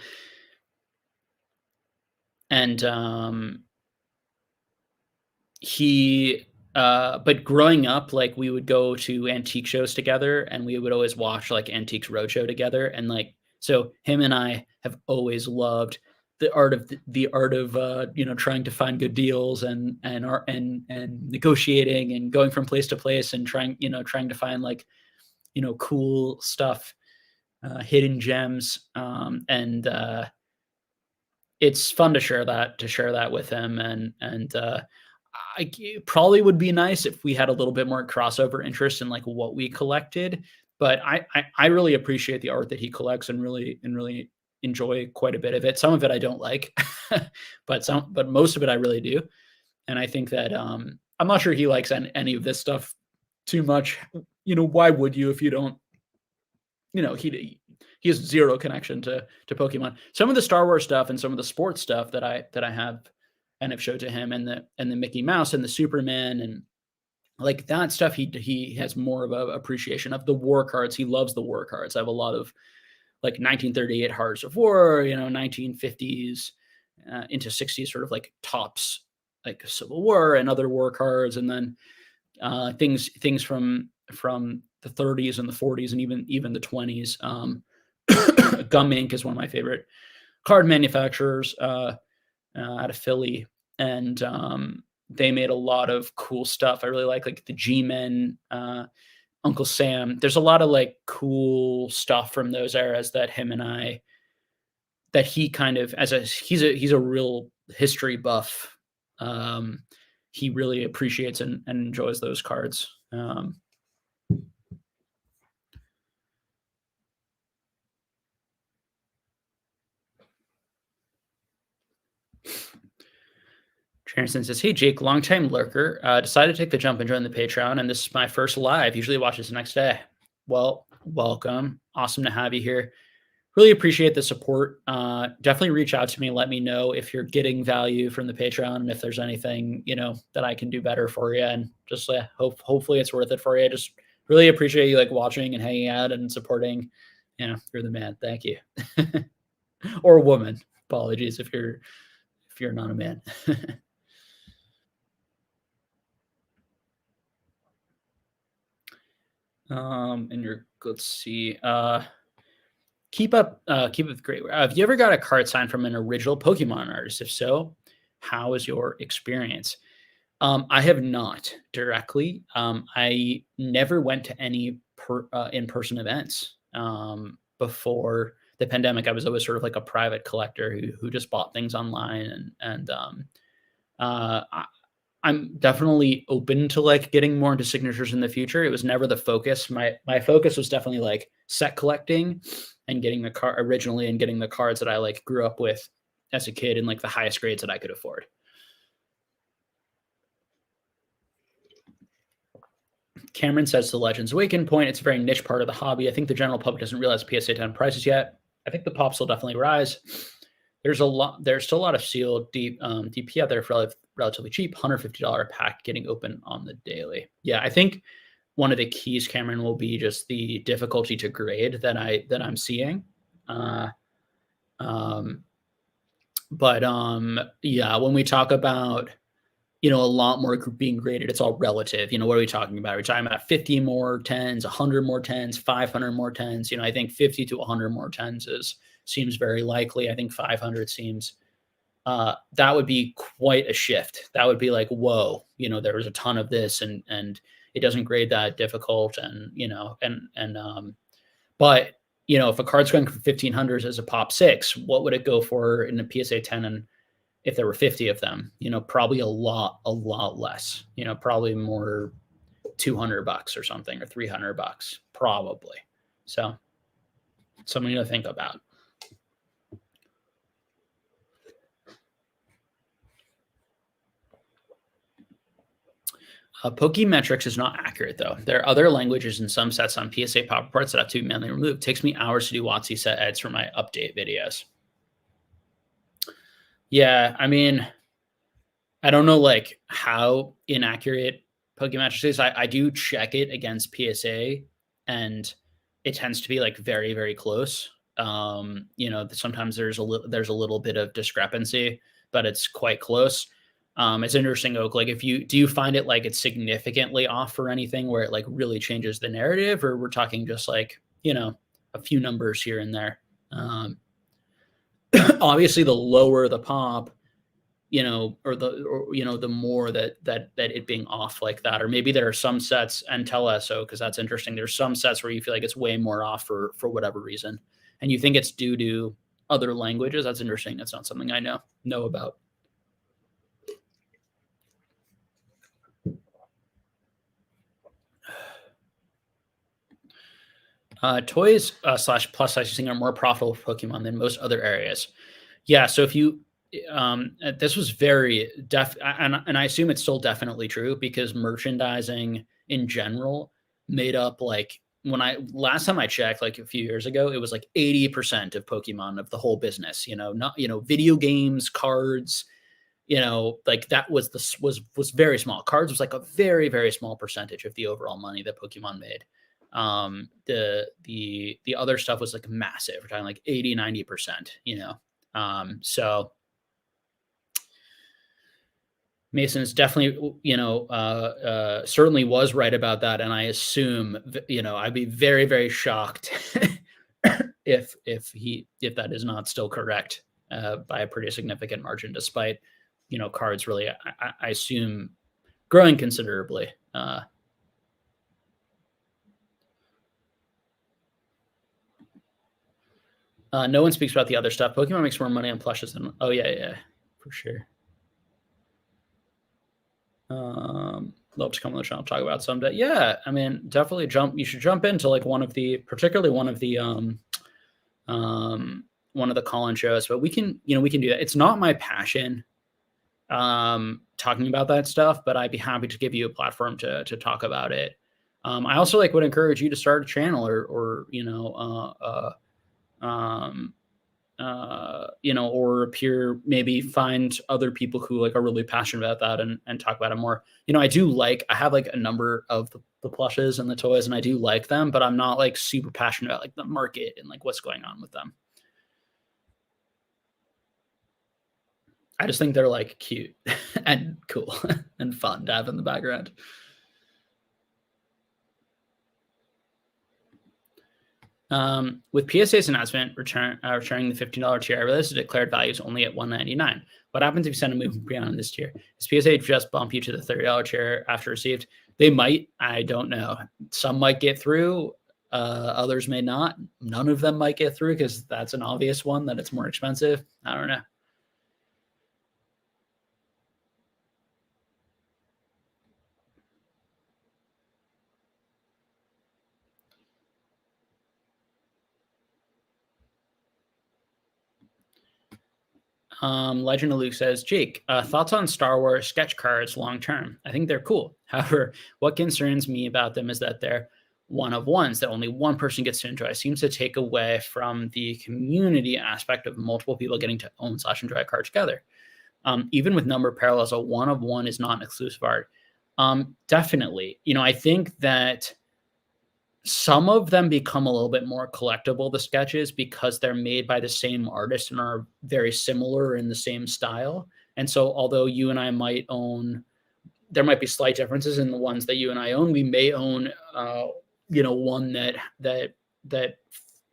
and he but growing up, like, we would go to antique shows together, and we would always watch like Antiques Roadshow together, and like, so him and I have always loved the art of trying to find good deals, and art, and negotiating, and going from place to place, and trying to find like cool stuff, hidden gems, and it's fun to share that with him, and it probably would be nice if we had a little bit more crossover interest in like what we collected. But I really appreciate the art that he collects, and really enjoy quite a bit of it. Some of it I don't like, but most of it I really do. And I think that I'm not sure he likes any of this stuff too much. Why would you if you don't? He has zero connection to Pokemon. Some of the Star Wars stuff and some of the sports stuff that I have and have showed to him, and the Mickey Mouse and the Superman, and like that stuff, he has more of a appreciation of. The war cards, he loves the war cards. I have a lot of like 1938 Hearts of War, 1950s into 60s, sort of like tops, like Civil War and other war cards, and then things from the 30s and the 40s, and even the 20s. Gum Inc. is one of my favorite card manufacturers out of Philly, and they made a lot of cool stuff. I really like the G-Men, Uncle Sam. There's a lot of like cool stuff from those eras that he kind of, he's a real history buff. Um, he really appreciates and enjoys those cards. Harrison says, "Hey Jake, longtime lurker. Decided to take the jump and join the Patreon, and this is my first live. Usually watch this the next day. Well, welcome. Awesome to have you here. Really appreciate the support. Definitely reach out to me. Let me know if you're getting value from the Patreon and if there's anything that I can do better for you. And just hopefully it's worth it for you. Just really appreciate you like watching and hanging out and supporting. You're the man. Thank you. Or woman. Apologies if you're not a man." Let's see. Keep up the great work. Have you ever got a card signed from an original Pokemon artist? If so, how is your experience? I have not directly. I never went to any in-person events before the pandemic. I was always sort of like a private collector who just bought things online, and I, I'm definitely open to like getting more into signatures in the future. It was never the focus. My focus was definitely like set collecting and getting the card originally and getting the cards that I like grew up with as a kid in like the highest grades that I could afford. Cameron says, "The Legends Awaken point, it's a very niche part of the hobby. I think the general public doesn't realize PSA 10 prices yet. I think the pops will definitely rise. There's still a lot of sealed DP out there for relatively cheap, $150 a pack getting open on the daily." Yeah, I think one of the keys, Cameron, will be just the difficulty to grade that I'm seeing. Yeah, when we talk about a lot more being graded, it's all relative. What are we talking about? We're talking about 50 more tens, 100 more tens, 500 more tens. I think 50 to 100 more tens seems very likely. I think 500 seems that would be quite a shift. That would be like, whoa, there was a ton of this, and it doesn't grade that difficult, but if a card's going for 1500s as a pop 6, what would it go for in a PSA 10? And if there were 50 of them, probably a lot less, probably more $200 or something, or $300 probably. So something to think about. Pokemetrics is not accurate, though. There are other languages in some sets on PSA pop parts that have to be manually removed. It takes me hours to do WotC set edits for my update videos. Yeah, I mean, I don't know like how inaccurate Pokemetrics is. I do check it against PSA, and it tends to be like very, very close. Sometimes there's a little bit of discrepancy, but it's quite close. It's interesting, Oak. Like, do you find it like it's significantly off for anything where it like really changes the narrative, or we're talking just like a few numbers here and there? Obviously, the lower the pop, the more that it being off like that, or maybe there are some sets, and tell us so, because that's interesting. There's some sets where you feel like it's way more off for whatever reason, and you think it's due to other languages. That's interesting. That's not something I know about. Toys / plus licensing are more profitable for Pokemon than most other areas. Yeah, so if you this was very and I assume it's still definitely true, because merchandising in general made up like, last time I checked, like a few years ago, it was like 80% of Pokemon of the whole business. Not video games, cards. Like that was very small. Cards was like a very, very small percentage of the overall money that Pokemon made. The other stuff was like massive. We're talking like 80-90%. So Mason is definitely, certainly was right about that. And I assume, I'd be very, very shocked if that is not still correct by a pretty significant margin, despite, cards really, I assume, growing considerably. No one speaks about the other stuff. Pokemon makes more money on plushes than, oh yeah, for sure. Love to come on the channel, talk about someday. Yeah, I mean, definitely you should jump into like particularly one of the call-in shows, but we can do that. It's not my passion talking about that stuff, but I'd be happy to give you a platform to talk about it. I also like would encourage you to start a channel or um, or appear, maybe find other people who like are really passionate about that and talk about it more. I have like a number of the plushes and the toys and I do like them, but I'm not like super passionate about like the market and like what's going on with them. I just think they're like cute and cool and fun to have in the background. With PSA's announcement returning the $15 tier, I realized the declared value is only at $199. What happens if you send a movement pre-on this tier? Does PSA just bump you to the $30 tier after received? They might. I don't know. Some might get through. Others may not. None of them might get through because that's an obvious one that it's more expensive. I don't know. Legend of Luke says, Jake, thoughts on Star Wars sketch cards long term? I think they're cool. However, what concerns me about them is that they're one of ones that only one person gets to enjoy. Seems to take away from the community aspect of multiple people getting to own slash enjoy a card together. Even with number parallels, a one of one is not an exclusive art. Definitely. I think that some of them become a little bit more collectible, the sketches, because they're made by the same artist and are very similar in the same style. And so, although you and I might own, there might be slight differences in the ones that you and I own. We may own, one that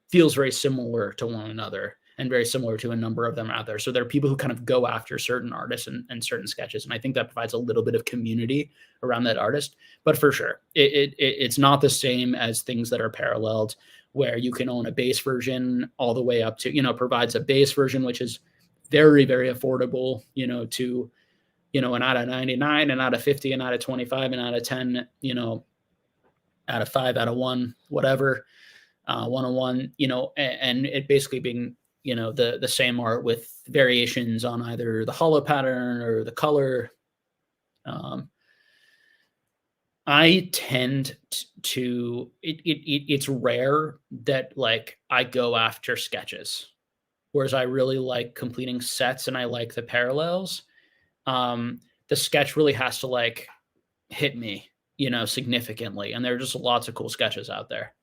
feels very similar to one another and very similar to a number of them out there. So there are people who kind of go after certain artists and certain sketches, and I think that provides a little bit of community around that artist. But for sure, it's not the same as things that are paralleled, where you can own a base version all the way up to, provides a base version which is very, very affordable, to an out of 99, and out of 50, and out of 25, and out of 10, out of 5, out of 1, whatever, 101, and it basically being, the same art with variations on either the hollow pattern or the color. I tend to, it's rare that like I go after sketches, whereas I really like completing sets and I like the parallels. The sketch really has to like hit me, significantly. And there are just lots of cool sketches out there.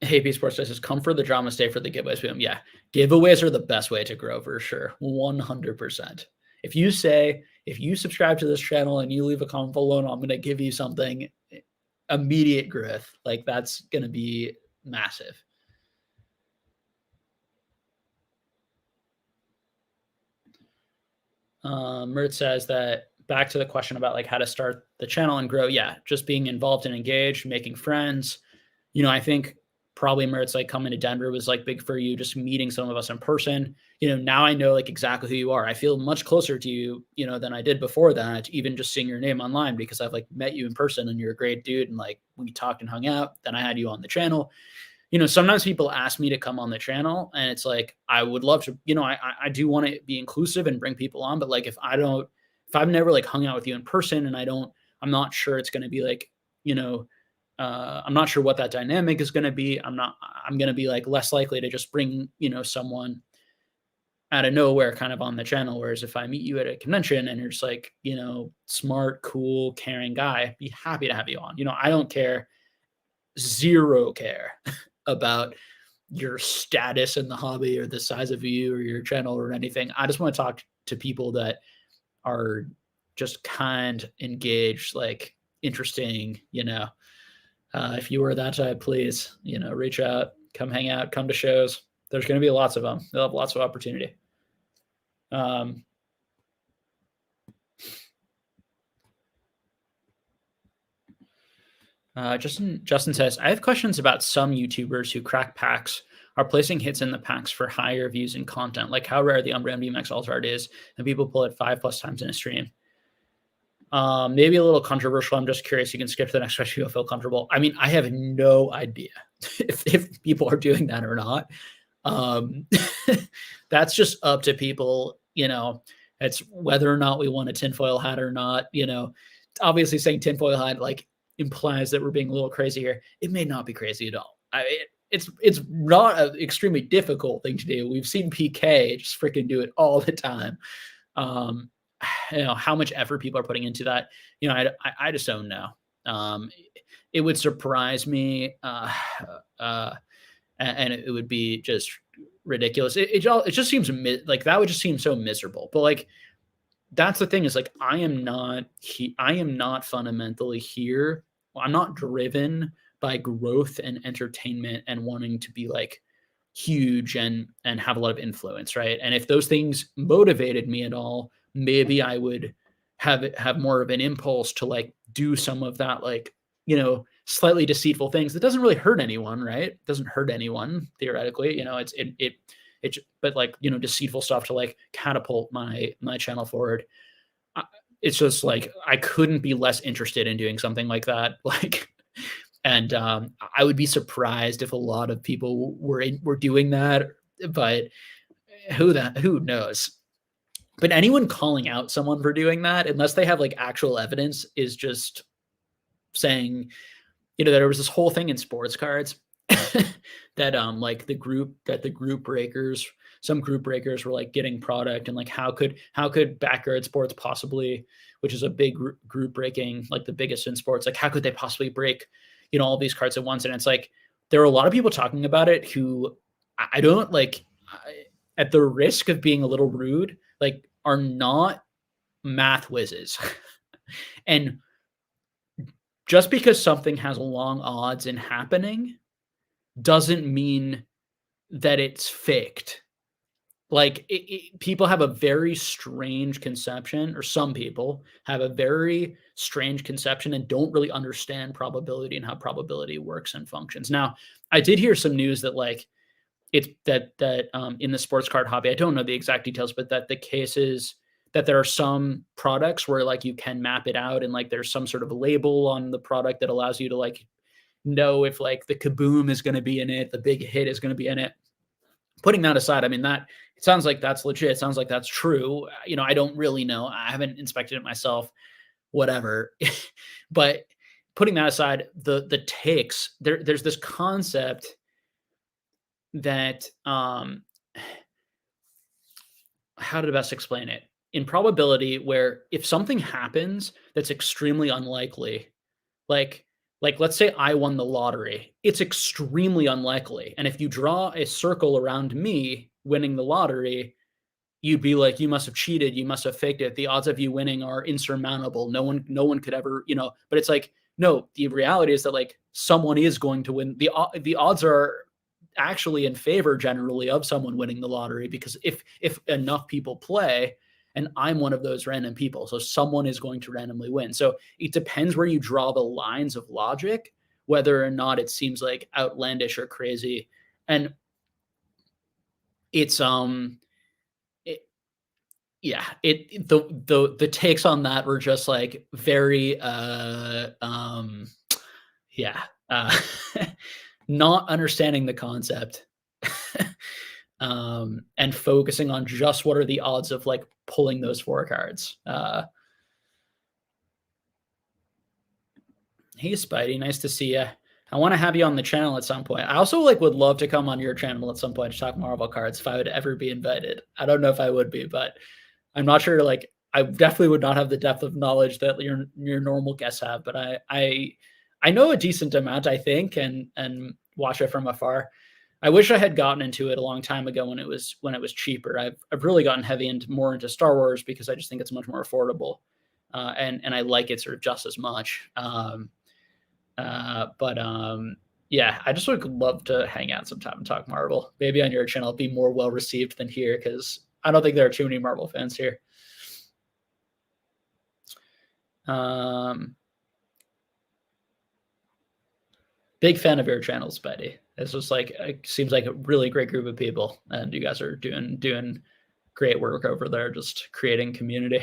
AP Sports says, come for the drama, stay for the giveaways. Boom. Yeah. Giveaways are the best way to grow for sure. 100%. If you subscribe to this channel and you leave a comment below, I'm going to give you something, immediate growth. Like that's going to be massive. Mert says that back to the question about like how to start the channel and grow. Yeah. Just being involved and engaged, making friends. I think probably Mertz like coming to Denver was like big for you, just meeting some of us in person. Now I know like exactly who you are. I feel much closer to you, than I did before that, even just seeing your name online, because I've like met you in person and you're a great dude. And like we talked and hung out, then I had you on the channel. Sometimes people ask me to come on the channel and it's like, I would love to, I do want to be inclusive and bring people on, but like, if I've never like hung out with you in person and I'm not sure it's going to be like, I'm not sure what that dynamic is going to be. I'm going to be like less likely to just bring, someone out of nowhere kind of on the channel. Whereas if I meet you at a convention and you're just like, smart, cool, caring guy, I'd be happy to have you on. I don't care, zero care about your status in the hobby or the size of you or your channel or anything. I just want to talk to people that are just kind, engaged, like interesting, if you were that type, please, reach out, come hang out, come to shows. There's going to be lots of them. They'll have lots of opportunity. Justin says, I have questions about some YouTubers who crack packs are placing hits in the packs for higher views and content, like how rare the Umbra MDMX Ultra Art is, and people pull it 5+ times in a stream. Maybe a little controversial. I'm just curious. You can skip to the next question. You'll feel comfortable. I mean, I have no idea if people are doing that or not. Um, that's just up to people, it's whether or not we want a tinfoil hat or not, obviously saying tinfoil hat like implies that we're being a little crazy here. It may not be crazy at all. It's not an extremely difficult thing to do. We've seen PK just freaking do it all the time. Um, how much effort people are putting into that, I just don't know. Um, it would surprise me, and it would be just ridiculous. It just seems like that would just seem so miserable. But like that's the thing is like I am not fundamentally here. Well, I'm not driven by growth and entertainment and wanting to be like huge and have a lot of influence, right? And if those things motivated me at all, maybe I would have more of an impulse to like do some of that like, slightly deceitful things that doesn't really hurt anyone, right? It doesn't hurt anyone theoretically, but like, deceitful stuff to like catapult my channel forward. It's just like I couldn't be less interested in doing something like that. Like, and I would be surprised if a lot of people were doing that, but who knows? But anyone calling out someone for doing that, unless they have like actual evidence, is just saying, there was this whole thing in sports cards that like the group breakers, some group breakers were like getting product and like how could Backyard Sports possibly, which is a big group breaking, like the biggest in sports, like how could they possibly break, all these cards at once? And it's like there are a lot of people talking about it who I don't like, at the risk of being a little rude, like are not math whizzes. And just because something has long odds in happening doesn't mean that it's faked. Like people have a very strange conception, or some people have a very strange conception and don't really understand probability and how probability works and functions. Now, I did hear some news that like it's that in the sports card hobby, I don't know the exact details, but that the case is that there are some products where like you can map it out and like there's some sort of label on the product that allows you to like know if like the kaboom is going to be in it, the big hit is going to be in it. Putting that aside, I mean, that it sounds like that's legit. It sounds like that's true. I don't really know. I haven't inspected it myself, whatever. But putting that aside, the takes, there's this concept that how to best explain it? In probability, where if something happens that's extremely unlikely, like let's say I won the lottery, it's extremely unlikely. And if you draw a circle around me winning the lottery, you'd be like, you must have cheated, you must have faked it. The odds of you winning are insurmountable. No one could ever, but it's like, no, the reality is that like someone is going to win. The odds are actually in favor generally of someone winning the lottery, because if enough people play, and I'm one of those random people, so someone is going to randomly win. So it depends where you draw the lines of logic, whether or not it seems like outlandish or crazy. And it's yeah, the takes on that were just like very yeah, not understanding the concept. And focusing on just what are the odds of like pulling those 4 cards. Hey Spidey, nice to see you. I want to have you on the channel at some point. I also like would love to come on your channel at some point to talk Marvel cards if I would ever be invited. I don't know if I would be, but I'm not sure. Like I definitely would not have the depth of knowledge that your normal guests have, but I know a decent amount, I think, and watch it from afar. I wish I had gotten into it a long time ago when it was cheaper. I've really gotten more into Star Wars because I just think it's much more affordable, and I like it sort of just as much. But yeah, I just would love to hang out sometime and talk Marvel. Maybe on your channel, be more well received than here, because I don't think there are too many Marvel fans here. Big fan of your channels, Betty. It's just like it seems like a really great group of people, and you guys are doing great work over there, just creating community.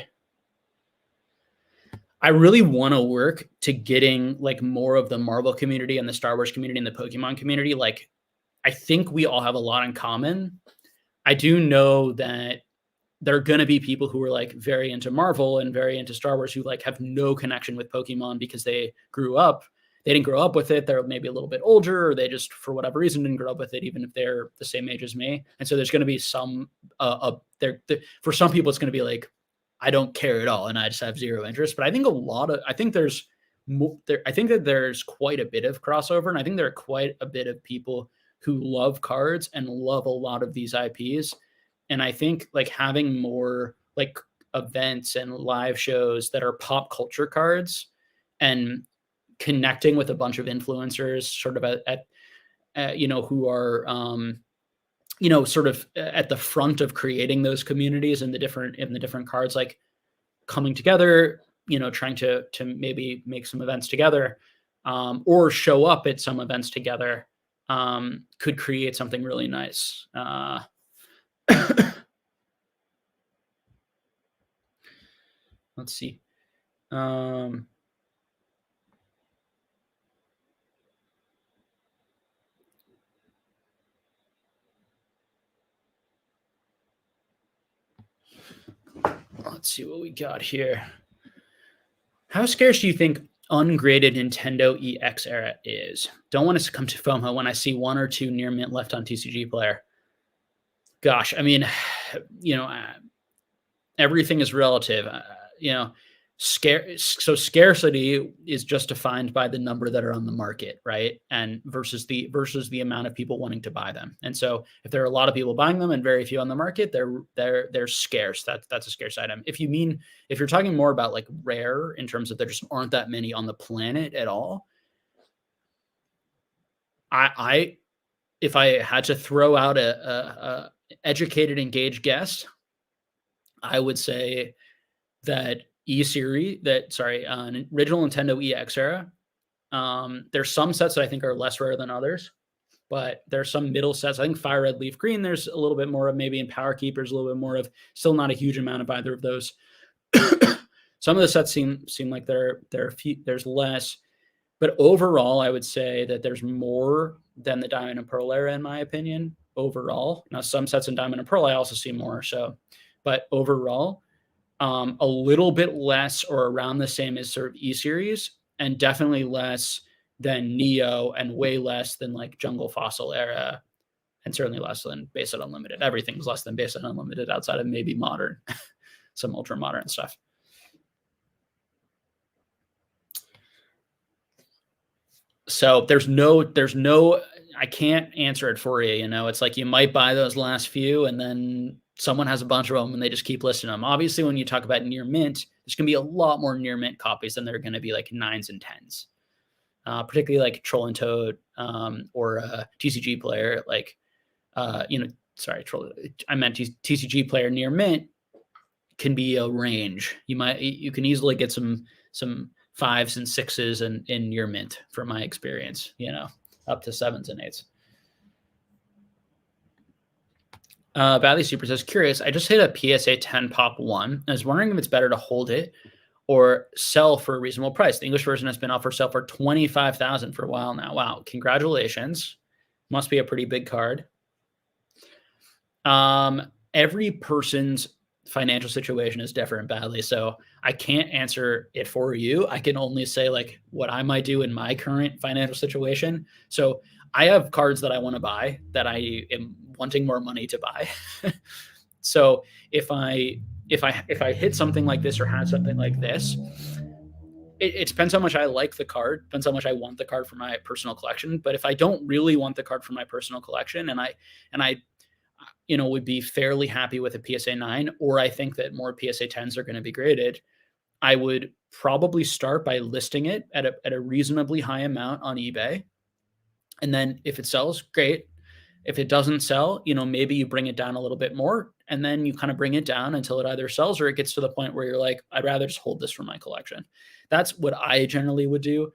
I really want to work to getting like more of the Marvel community and the Star Wars community and the Pokemon community like I think we all have a lot in common. I do know that there are gonna be people who are, like, very into Marvel and very into Star Wars who, like, have no connection with Pokemon because they didn't grow up with it, they're maybe a little bit older, or they just, for whatever reason, didn't grow up with it, even if they're the same age as me, and so there's gonna be some, there for some people, it's gonna be like, "I don't care at all, and I just have 0 interest," but I think I think that there's quite a bit of crossover, and I think there are quite a bit of people who love cards and love a lot of these IPs, and I think, like, having more, like, events and live shows that are pop culture cards and connecting with a bunch of influencers sort of who are, sort of at the front of creating those communities in the different cards, like, coming together, trying to maybe make some events together, or show up at some events together, could create something really nice. Let's see. Um, let's see what we got here. How scarce do you think ungraded Nintendo EX era is? Don't want to succumb to FOMO when I see 1 or 2 near mint left on TCG Player. Gosh, I mean, you know, uh, everything is relative. Scarcity is just defined by the number that are on the market, right? And versus the amount of people wanting to buy them. And so if there are a lot of people buying them and very few on the market, they're scarce. That's a scarce item. If you're talking more about like rare in terms of there just aren't that many on the planet at all, I if I had to throw out a educated, engaged guess, I would say that an original Nintendo EX era. There's some sets that I think are less rare than others, but there's some middle sets. I think Fire Red Leaf Green, there's a little bit more of, maybe in Power Keepers, a little bit more of, still not a huge amount of either of those. Some of the sets seem like there's less, but overall, I would say that there's more than the Diamond and Pearl era, in my opinion. Overall, now some sets in Diamond and Pearl I also see more. So, but overall, a little bit less or around the same as sort of E series, and definitely less than Neo, and way less than like Jungle Fossil era, and certainly less than Base Set Unlimited. Everything's less than Base Set Unlimited outside of maybe modern, some ultra modern stuff. So there's no, I can't answer it for you. It's like you might buy those last few, and then someone has a bunch of them and they just keep listing them. Obviously, when you talk about near mint, there's going to be a lot more near mint copies than there are going to be like 9s and 10s, particularly like Troll and Toad, or TCG Player. Like, I meant TCG Player near mint can be a range. You can easily get some 5s and 6s in near mint, from my experience, up to 7s and 8s. Badly Super says, curious, I just hit a PSA 10 Pop 1. I was wondering if it's better to hold it or sell for a reasonable price. The English version has been up for sale for $25,000 for a while now. Wow, congratulations. Must be a pretty big card. Every person's financial situation is different, Badly, so I can't answer it for you. I can only say like what I might do in my current financial situation. So I have cards that I want to buy that I am wanting more money to buy. So if I hit something like this or had something like this, it depends how much I like the card, depends how much I want the card for my personal collection. But if I don't really want the card for my personal collection, and I would be fairly happy with a PSA 9, or I think that more PSA 10s are going to be graded, I would probably start by listing it at a reasonably high amount on eBay. And then if it sells, great. If it doesn't sell, maybe you bring it down a little bit more, and then you kind of bring it down until it either sells or it gets to the point where you're like, I'd rather just hold this for my collection. That's what I generally would do.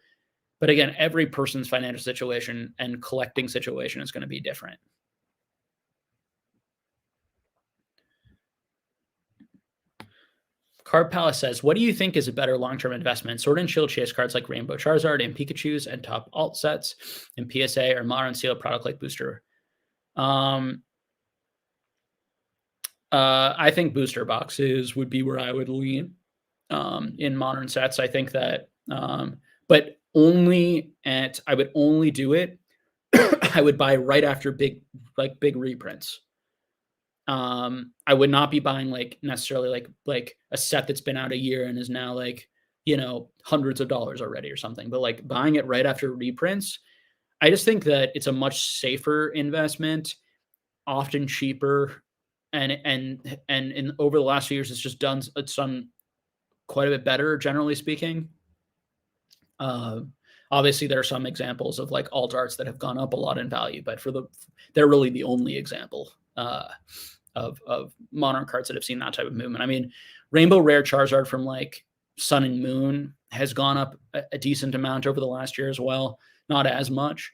But again, every person's financial situation and collecting situation is going to be different. Card Palace says, what do you think is a better long-term investment? Sword and Shield chase cards like Rainbow Charizard and Pikachu's and top alt sets in PSA, or modern sealed product like Booster Um, I think booster boxes would be where I would lean, in modern sets. I think that, but only at I would only do it I would buy right after big reprints. I would not be buying, like, necessarily, like, a set that's been out a year and is now, like, hundreds of dollars already or something, but, like, buying it right after reprints, I just think that it's a much safer investment, often cheaper, and in over the last few years, it's done quite a bit better, generally speaking. Obviously, there are some examples of, like, alt arts that have gone up a lot in value, but they're really the only example, of modern cards that have seen that type of movement. I mean, Rainbow Rare Charizard from, like, Sun and Moon has gone up a decent amount over the last year as well, not as much.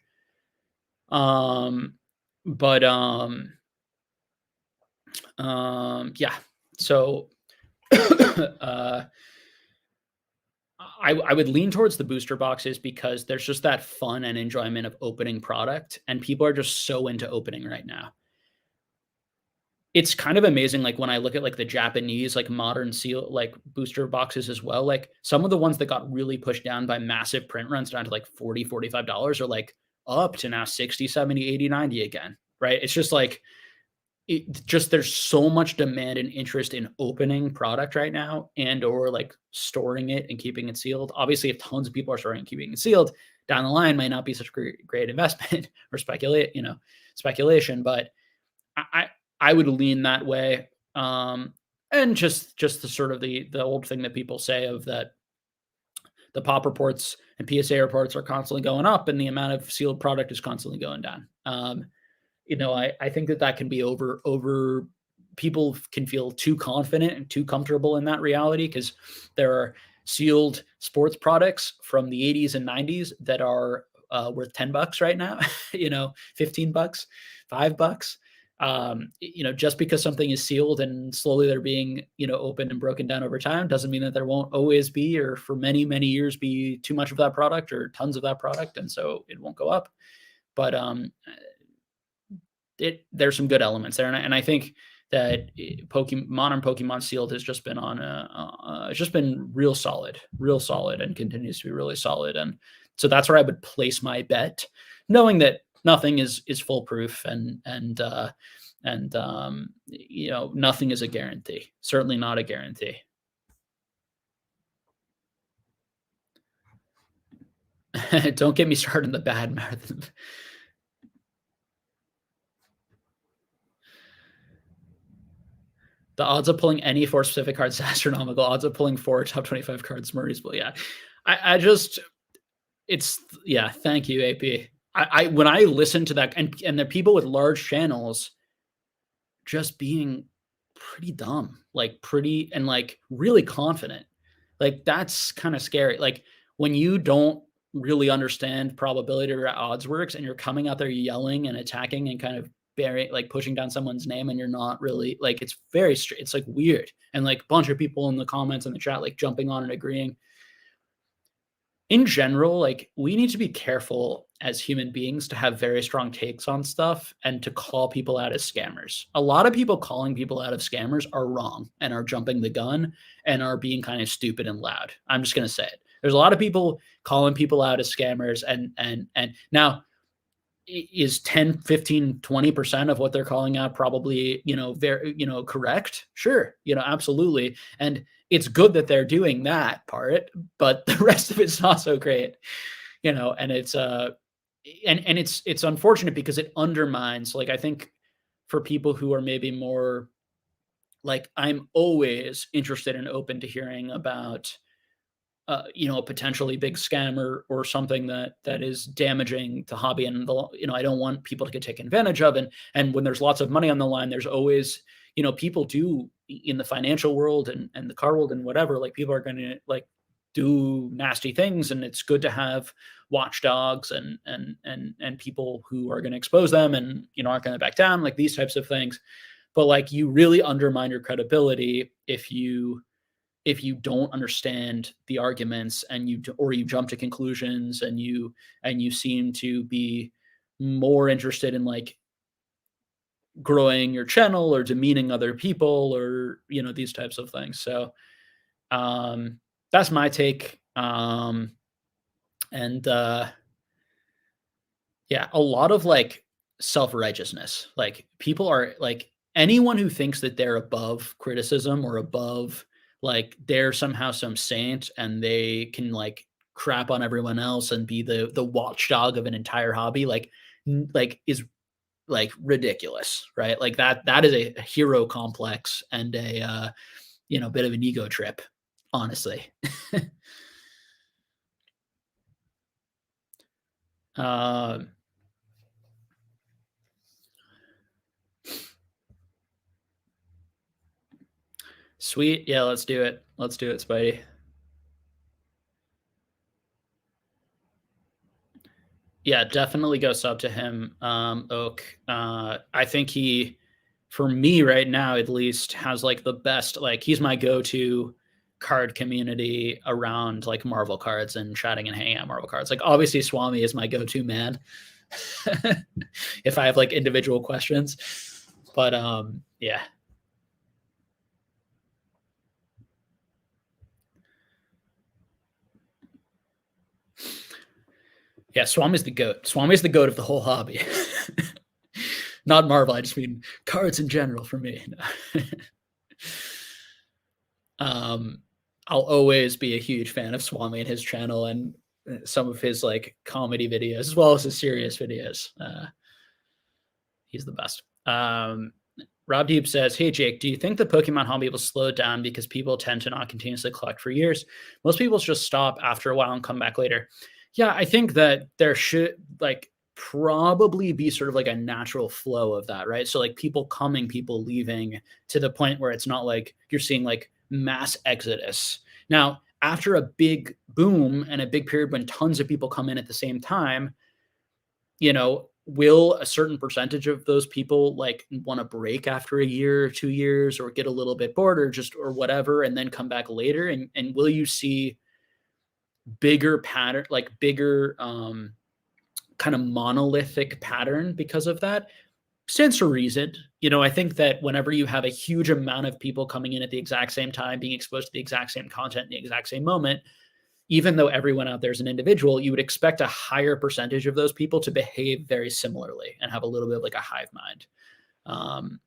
Um, but, yeah. So, uh, I would lean towards the booster boxes because there's just that fun and enjoyment of opening product, and people are just so into opening right now. It's kind of amazing, like, when I look at, like, the Japanese, like, modern seal like, booster boxes as well, like, some of the ones that got really pushed down by massive print runs down to, like, 40, $45 are, like, up to now 60, 70, 80, 90 again, right? It's just like there's so much demand and interest in opening product right now and or, like, storing it and keeping it sealed. Obviously, if tons of people are storing and keeping it sealed, down the line might not be such a great investment or speculation, but I I I would lean that way, and just the sort of the old thing that people say of that the pop reports and PSA reports are constantly going up, and the amount of sealed product is constantly going down. I think that that can be over people can feel too confident and too comfortable in that reality because there are sealed sports products from the 80s and 90s that are worth $10 right now, 15 bucks, $5. Just because something is sealed and slowly they're being, opened and broken down over time doesn't mean that there won't always be, or for many, many years be too much of that product or tons of that product. And so it won't go up. But there's some good elements there, and I think that modern Pokemon Sealed has just been it's just been real solid, and continues to be really solid, and so that's where I would place my bet, knowing that nothing is foolproof, and nothing is a guarantee. Certainly not a guarantee. Don't get me started on the bad marathon. The odds of pulling any four specific cards is astronomical. Odds of pulling four top 25 cards, Murray's, but yeah. I just it's yeah, thank you, AP. When I listen to that, and the people with large channels just being pretty dumb, like pretty and like really confident. Like that's kind of scary. Like when you don't really understand probability or odds works and you're coming out there yelling and attacking and kind of burying, like pushing down someone's name, and you're not really like it's like weird. And like a bunch of people in the comments in the chat like jumping on and agreeing. In general, like we need to be careful as human beings to have very strong takes on stuff and to call people out as scammers. A lot of people calling people out of scammers are wrong and are jumping the gun and are being kind of stupid and loud. I'm just going to say it. There's a lot of people calling people out as scammers, and now is 10, 15, 20% of what they're calling out probably, very, correct? Sure. Absolutely. And it's good that they're doing that part, but the rest of it's not so great, and it's unfortunate because it undermines, like, I think for people who are maybe more like, I'm always interested and open to hearing about a potentially big scam or something that is damaging to hobby, and I don't want people to get taken advantage of, and when there's lots of money on the line, there's always, people do in the financial world and the car world and whatever, like people are going to like do nasty things, and it's good to have watchdogs and people who are going to expose them and aren't going to back down, like these types of things. But like you really undermine your credibility if you don't understand the arguments, and you jump to conclusions, and you seem to be more interested in like growing your channel or demeaning other people or, these types of things. So, um, that's my take. And Yeah, a lot of like self-righteousness. Like people are like anyone who thinks that they're above criticism or above like they're somehow some saint and they can like crap on everyone else and be the watchdog of an entire hobby like is like ridiculous, right? Like that is a hero complex and a bit of an ego trip, honestly. um Sweet. Yeah, let's do it. Let's do it, Spidey. Yeah, definitely go sub to him, Oak. I think he, for me right now at least, has like the best. Like he's my go-to card community around like Marvel cards and chatting and hanging out Marvel cards. Like obviously Swami is my go-to man if I have like individual questions. But yeah, yeah, Swami's the goat. Swami's the goat of the whole hobby. Not Marvel. I just mean cards in general for me. um, I'll always be a huge fan of Swami and his channel and some of his like comedy videos as well as his serious videos. He's the best. Rob Deep says, "Hey Jake, do you think the Pokemon hobby will slow down because people tend to not continuously collect for years? Most people just stop after a while and come back later." Yeah, I think that there should like probably be sort of like a natural flow of that, right? So like people coming, people leaving to the point where it's not like you're seeing like mass exodus. Now, after a big boom and a big period when tons of people come in at the same time, will a certain percentage of those people like want to break after a year or 2 years or get a little bit bored or just or whatever and then come back later? And will you see bigger pattern, like bigger kind of monolithic pattern because of that? Sense or reason. I think that whenever you have a huge amount of people coming in at the exact same time, being exposed to the exact same content in the exact same moment, even though everyone out there is an individual, you would expect a higher percentage of those people to behave very similarly and have a little bit of like a hive mind, um,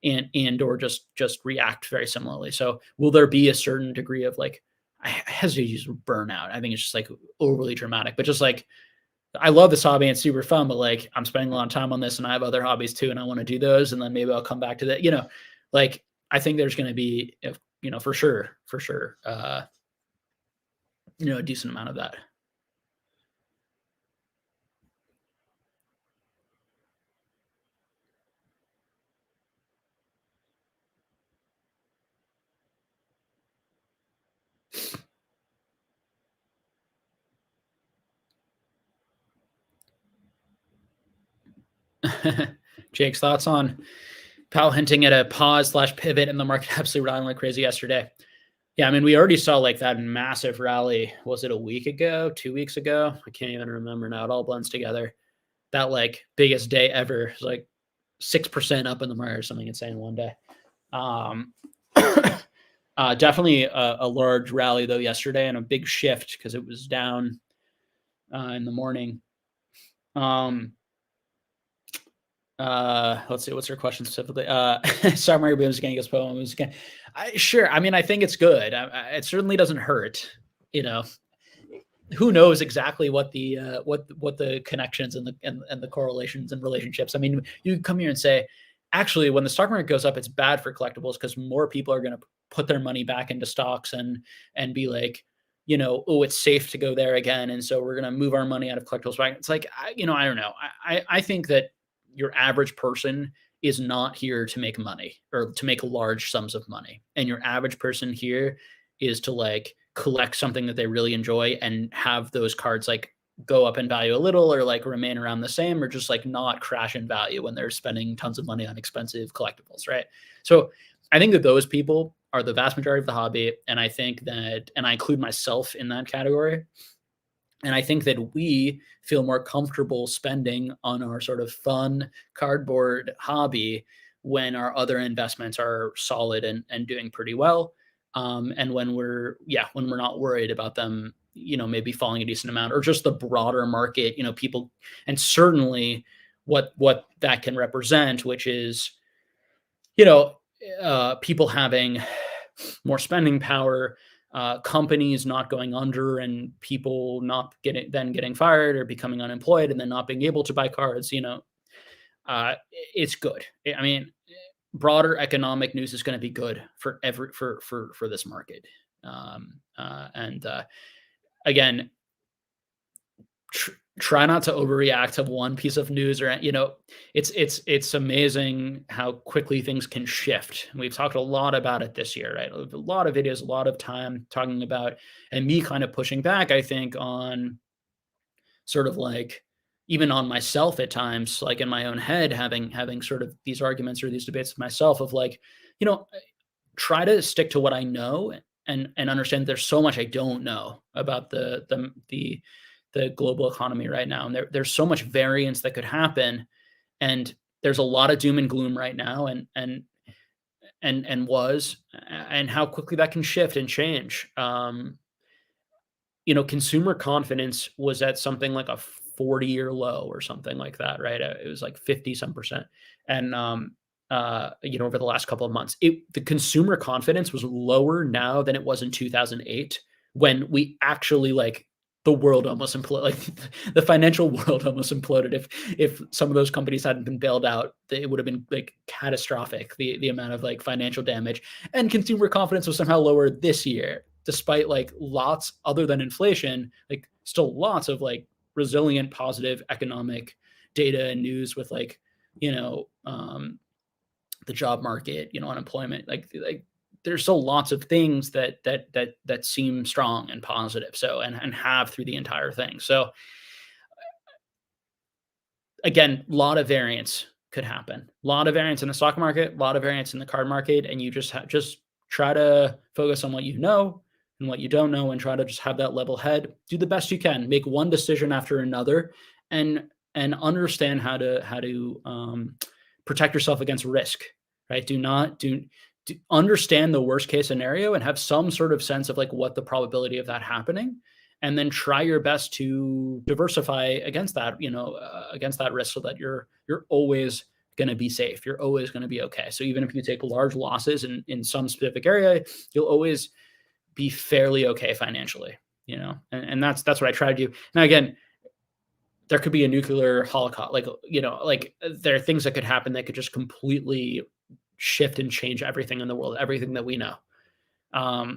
and or just react very similarly. So, will there be a certain degree of like, I hesitate to use burnout. I think it's just like overly dramatic, but just like I love this hobby and it's super fun, but like I'm spending a lot of time on this and I have other hobbies too, and I want to do those, and then maybe I'll come back to that. Like I think there's going to be, for sure, a decent amount of that. Jake's thoughts on Powell hinting at a pause slash pivot in the market absolutely rallying like crazy yesterday. Yeah, I mean, we already saw like that massive rally. Was it a week ago, 2 weeks ago? I can't even remember now. It all blends together. That like biggest day ever. It was like 6% up in the market or something insane one day. Um, definitely a large rally though yesterday and a big shift because it was down in the morning. Let's see, what's your question specifically? Sorry, Mario Boom's getting his poem. Sure. I mean, I think it's good. It certainly doesn't hurt. You know, who knows exactly what the what the connections and the correlations and relationships. I mean, you come here and say, actually, when the stock market goes up, it's bad for collectibles because more people are going to put their money back into stocks and be like, oh, it's safe to go there again, and so we're going to move our money out of collectibles back. It's like, I don't know. I think that your average person is not here to make money or to make large sums of money, and your average person here is to like collect something that they really enjoy and have those cards like go up in value a little or like remain around the same or just like not crash in value when they're spending tons of money on expensive collectibles, right? So I think that those people are the vast majority of the hobby, and I think that, and I include myself in that category. And I think that we feel more comfortable spending on our sort of fun cardboard hobby when our other investments are solid and doing pretty well. And when we're not worried about them, maybe falling a decent amount or just the broader market, people, and certainly what that can represent, which is, you know, people having more spending power, companies not going under, and people not getting fired or becoming unemployed, and then not being able to buy cards. It's good. I mean, broader economic news is going to be good for every for this market. And Again, try not to overreact to one piece of news, or it's amazing how quickly things can shift. We've talked a lot about it this year, right? A lot of videos, a lot of time talking about, and me kind of pushing back, I think, on sort of like, even on myself at times, like in my own head, having sort of these arguments or these debates with myself of like, you know try to stick to what I know, and understand there's so much I don't know about the global economy right now, and there's so much variance that could happen, and there's a lot of doom and gloom right now, and how quickly that can shift and change. Consumer confidence was at something like a 40-year low or something like that, right? It was like 50 some percent. And over the last couple of months, the consumer confidence was lower now than it was in 2008, when we actually, like, the world almost imploded, like the financial world almost imploded. If some of those companies hadn't been bailed out, it would have been like catastrophic, the amount of like financial damage. And consumer confidence was somehow lower this year, despite like lots, other than inflation, like still lots of like resilient positive economic data and news with like, you know um the job market, unemployment, like there's still lots of things that seem strong and positive, so, and have through the entire thing. So again, a lot of variance could happen. A lot of variance in the stock market, a lot of variance in the card market, and you just try to focus on what you know and what you don't know, and try to just have that level head. Do the best you can. Make one decision after another, and understand how to protect yourself against risk. Right? Do not do understand the worst case scenario and have some sort of sense of like what the probability of that happening, and then try your best to diversify against that, against that risk, so that you're always going to be safe. You're always going to be okay. So even if you take large losses in some specific area, you'll always be fairly okay financially. And that's what I try to do. Now again, there could be a nuclear holocaust, like there are things that could happen that could just completely shift and change everything in the world, everything that we know.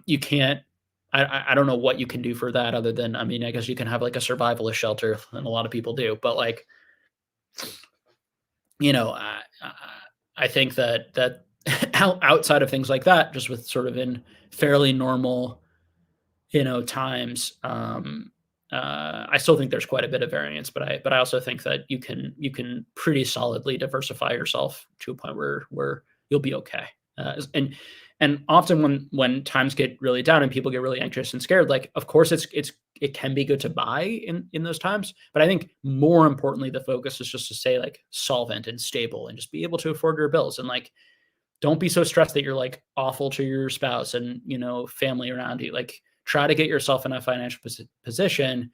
You can't. I don't know what you can do for that, other than, I mean, I guess you can have like a survivalist shelter, and a lot of people do. But like, I think that outside of things like that, just with sort of in fairly normal, times, I still think there's quite a bit of variance. But I also think that you can pretty solidly diversify yourself to a point where you'll be okay. And often when times get really down and people get really anxious and scared, like, of course it can be good to buy in those times. But I think more importantly, the focus is just to stay like solvent and stable, and just be able to afford your bills, and like, don't be so stressed that you're like awful to your spouse and family around you. Like, try to get yourself in a financial position,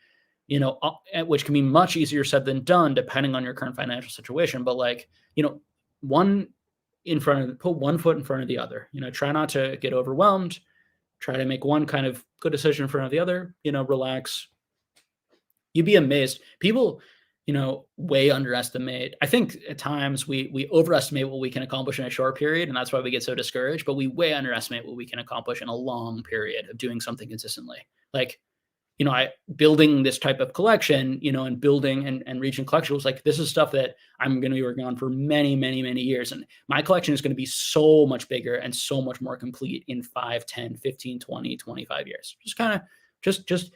which can be much easier said than done depending on your current financial situation. But like, one put one foot in front of the other. Try not to get overwhelmed. Try to make one kind of good decision in front of the other. Relax. You'd be amazed. People, way underestimate. I think at times we overestimate what we can accomplish in a short period, and that's why we get so discouraged. But we way underestimate what we can accomplish in a long period of doing something consistently. Like, I building this type of collection, and building and reaching collectibles, like, this is stuff that I'm going to be working on for many, many, many years. And my collection is going to be so much bigger and so much more complete in 5, 10, 15, 20, 25 years. Just kind of, just,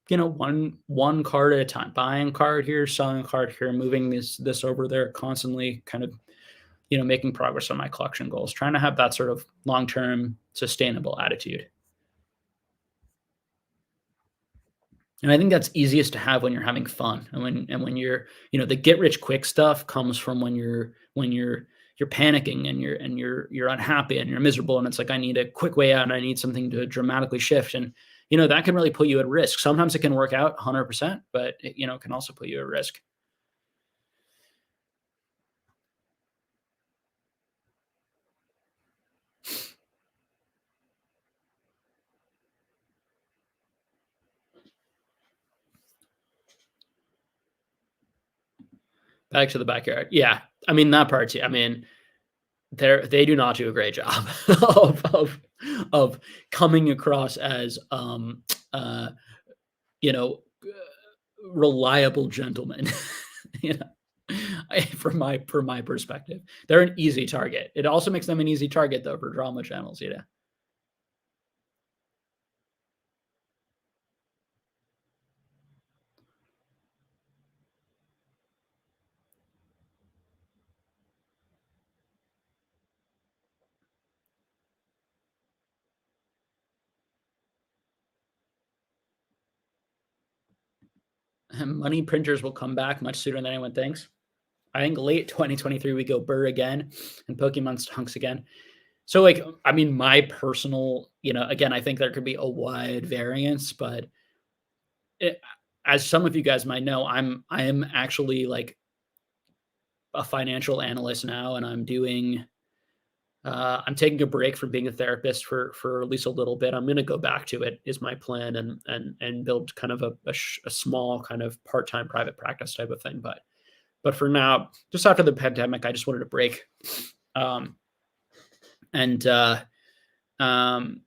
one card at a time, buying a card here, selling a card here, moving this over there, constantly kind of, making progress on my collection goals, trying to have that sort of long-term sustainable attitude. And I think that's easiest to have when you're having fun and when you're, the get rich quick stuff comes from when you're panicking and you're unhappy and you're miserable and it's like I need a quick way out and I need something to dramatically shift and that can really put you at risk. Sometimes it can work out 100%, but it can also put you at risk. Back to the backyard. Yeah. I mean that part too. I mean, they do not do a great job of coming across as uh you know reliable gentlemen. you know from my perspective, they're an easy target. It also makes them an easy target though for drama channels. Money printers will come back much sooner than anyone thinks. I think late 2023 we go burr again and Pokemon stunks again. So like I mean my personal, again, I think there could be a wide variance, but it, as some of you guys might know, I am actually like a financial analyst now, and I'm taking a break from being a therapist for at least a little bit. I'm going to go back to it is my plan, and build kind of a small kind of part time private practice type of thing. But for now, just after the pandemic, I just wanted a break. Um, and um,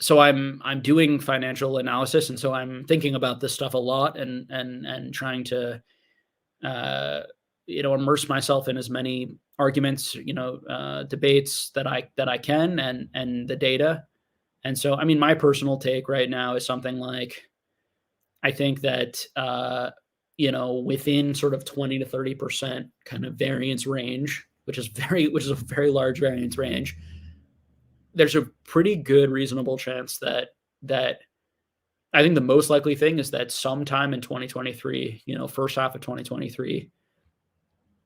so I'm doing financial analysis, and so I'm thinking about this stuff a lot, and trying to uh, immerse myself in as many arguments, debates that I can, and the data. And so, I mean, my personal take right now is something like I think that within sort of 20 to 30% kind of variance range, which is a very large variance range, there's a pretty good reasonable chance that I think the most likely thing is that sometime in 2023, first half of 2023,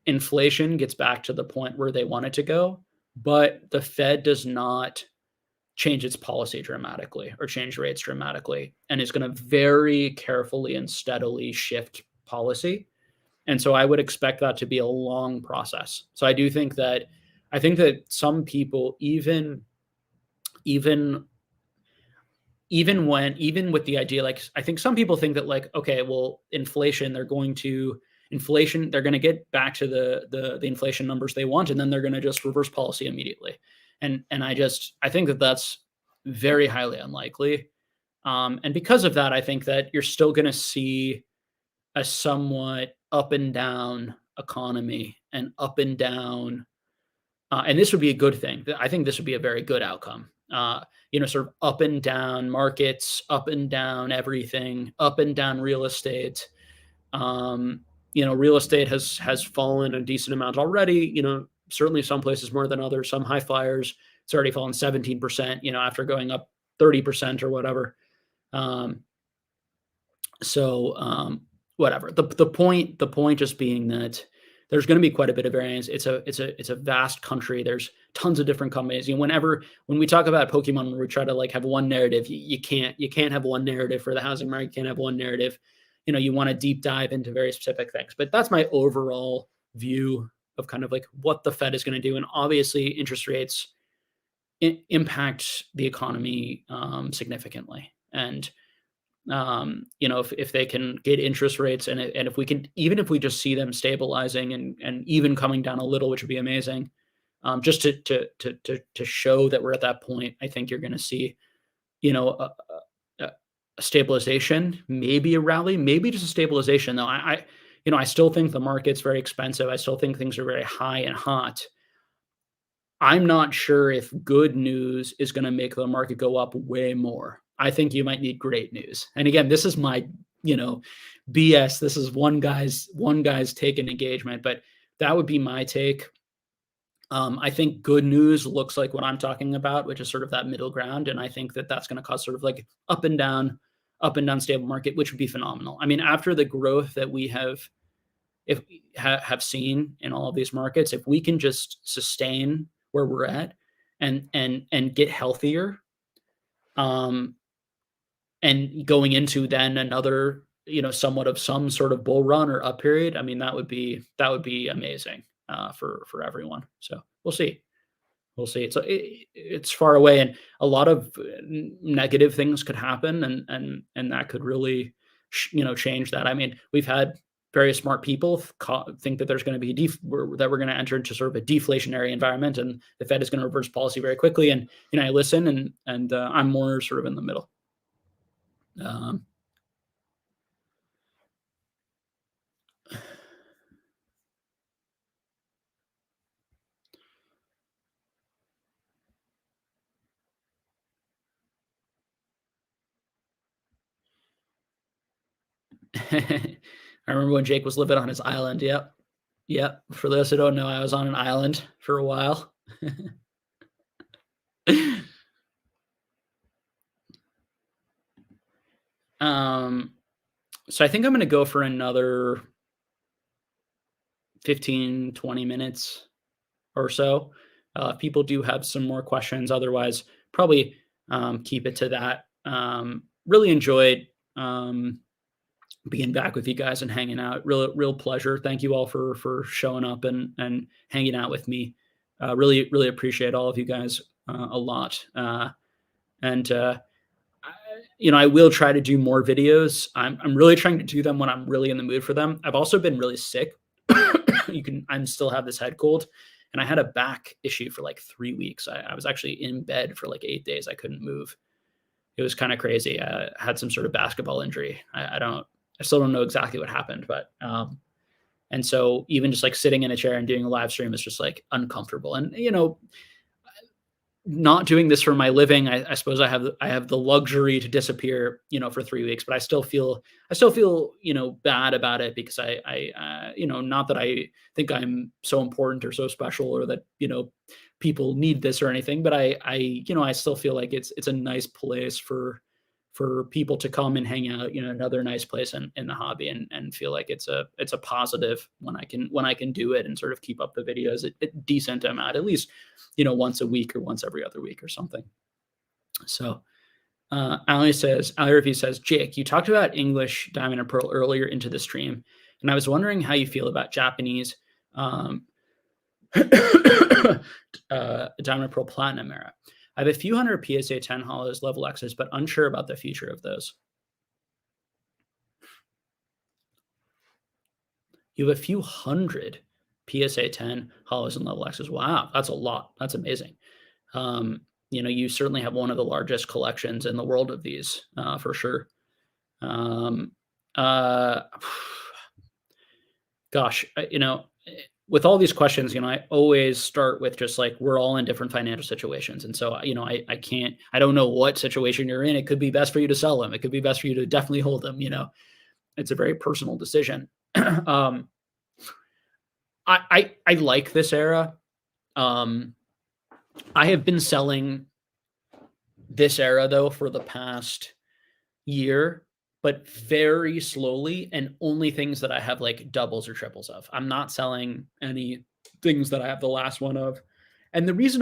inflation gets back to the point where they want it to go, but the Fed does not change its policy dramatically or change rates dramatically and is going to very carefully and steadily shift policy. And so I would expect that to be a long process. So I think that some people even even with the idea, like I think some people think that like okay, well, inflation they're going to get back to the inflation numbers they want, and then they're going to just reverse policy immediately. And I think that that's very highly unlikely. And because of that, I think that you're still going to see a somewhat up and down economy and up and down, and this would be a good thing. I think this would be a very good outcome. Sort of up and down markets, up and down everything, up and down real estate. Um, Real estate has fallen a decent amount already. Certainly some places more than others. Some high flyers, it's already fallen 17%. After going up 30% or whatever. Um, so whatever. The point just being that there's going to be quite a bit of variance. It's a vast country. There's tons of different companies. When we talk about Pokemon, when we try to like have one narrative, you can't have one narrative for the housing market. You can't have one narrative. You want to deep dive into very specific things. But that's my overall view of kind of like what the Fed is going to do. And obviously, interest rates impact the economy significantly. And if they can get interest rates and if we can, even if we just see them stabilizing and even coming down a little, which would be amazing, just to show that we're at that point, I think you're going to see, you know, a stabilization, maybe a rally, maybe just a stabilization. Though I still think the market's very expensive. I still think things are very high and hot. I'm not sure if good news is going to make the market go up way more. I think you might need great news. And again, this is my, you know, BS. This is one guy's take and engagement, but that would be my take. I think good news looks like what I'm talking about, which is sort of that middle ground, and I think that that's going to cause sort of like up and down stable market, which would be phenomenal. I mean, after the growth that we have, if have seen in all of these markets, if we can just sustain where we're at and get healthier, um, and going into then another, somewhat of some sort of bull run or up period, I mean, that would be amazing, for everyone. So we'll see. We'll see. It's far away, and a lot of negative things could happen, and that could really, change that. I mean, we've had very smart people think that there's going to be that we're going to enter into sort of a deflationary environment, and the Fed is going to reverse policy very quickly. And I listen, and I'm more sort of in the middle. Um, I remember when Jake was living on his island. Yep, yep. For those who don't know, I was on an island for a while. um, so I think I'm going to go for another 15, 20 minutes or so. If people do have some more questions, otherwise, probably keep it to that. Really enjoyed being back with you guys and hanging out. Real pleasure. Thank you all for showing up and hanging out with me. Really appreciate all of you guys a lot. And I, I will try to do more videos. I'm really trying to do them when I'm really in the mood for them. I've also been really sick. I'm still have this head cold, and I had a back issue for like 3 weeks. I was actually in bed for like 8 days. I couldn't move. It was kind of crazy. I had some sort of basketball injury. I still don't know exactly what happened, but and so even just like sitting in a chair and doing a live stream is just like uncomfortable. And not doing this for my living, I suppose I have the luxury to disappear, for 3 weeks, but I still feel bad about it, because not that I think I'm so important or so special, or that people need this or anything, but I still feel like it's a nice place for people to come and hang out, another nice place in the hobby, and feel like it's a positive when I can do it and sort of keep up the videos a decent amount, at least, once a week or once every other week or something. So, Ali Review says, Jake, you talked about English Diamond and Pearl earlier into the stream, and I was wondering how you feel about Japanese Diamond and Pearl Platinum era. I have a few hundred PSA 10 hollows, level X's, but unsure about the future of those. You have a few hundred PSA 10 hollows and level X's. Wow, that's a lot. That's amazing. You certainly have one of the largest collections in the world of these, for sure. Gosh, with all these questions, I always start with just like, we're all in different financial situations. And so, I don't know what situation you're in. It could be best for you to sell them. It could be best for you to definitely hold them. It's a very personal decision. I like this era. I have been selling this era though for the past year, but very slowly, and only things that I have like doubles or triples of. I'm not selling any things that I have the last one of. And the reason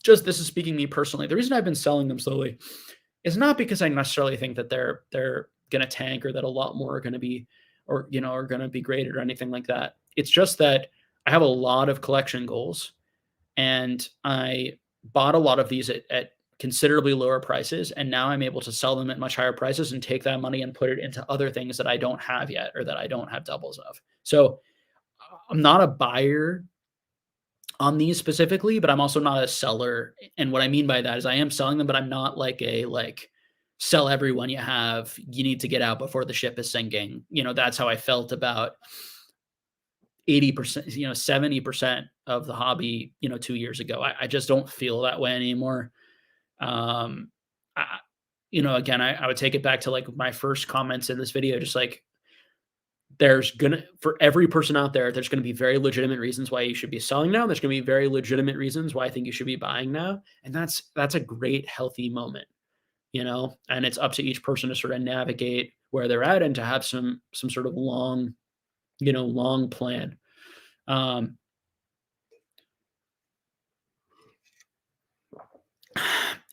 this is speaking me personally, the reason I've been selling them slowly is not because I necessarily think that they're going to tank, or that a lot more are going to be, or, are going to be graded or anything like that. It's just that I have a lot of collection goals, and I bought a lot of these at considerably lower prices, and now I'm able to sell them at much higher prices and take that money and put it into other things that I don't have yet, or that I don't have doubles of. So I'm not a buyer on these specifically, but I'm also not a seller. And what I mean by that is I am selling them, but I'm not like sell everyone you have. You need to get out before the ship is sinking. That's how I felt about 80%, 70% of the hobby, 2 years ago. I just don't feel that way anymore. Again, I would take it back to like my first comments in this video, just like, for every person out there, there's going to be very legitimate reasons why you should be selling now. There's going to be very legitimate reasons why I think you should be buying now. And that's a great, healthy moment. and it's up to each person to sort of navigate where they're at and to have some sort of long plan. Um,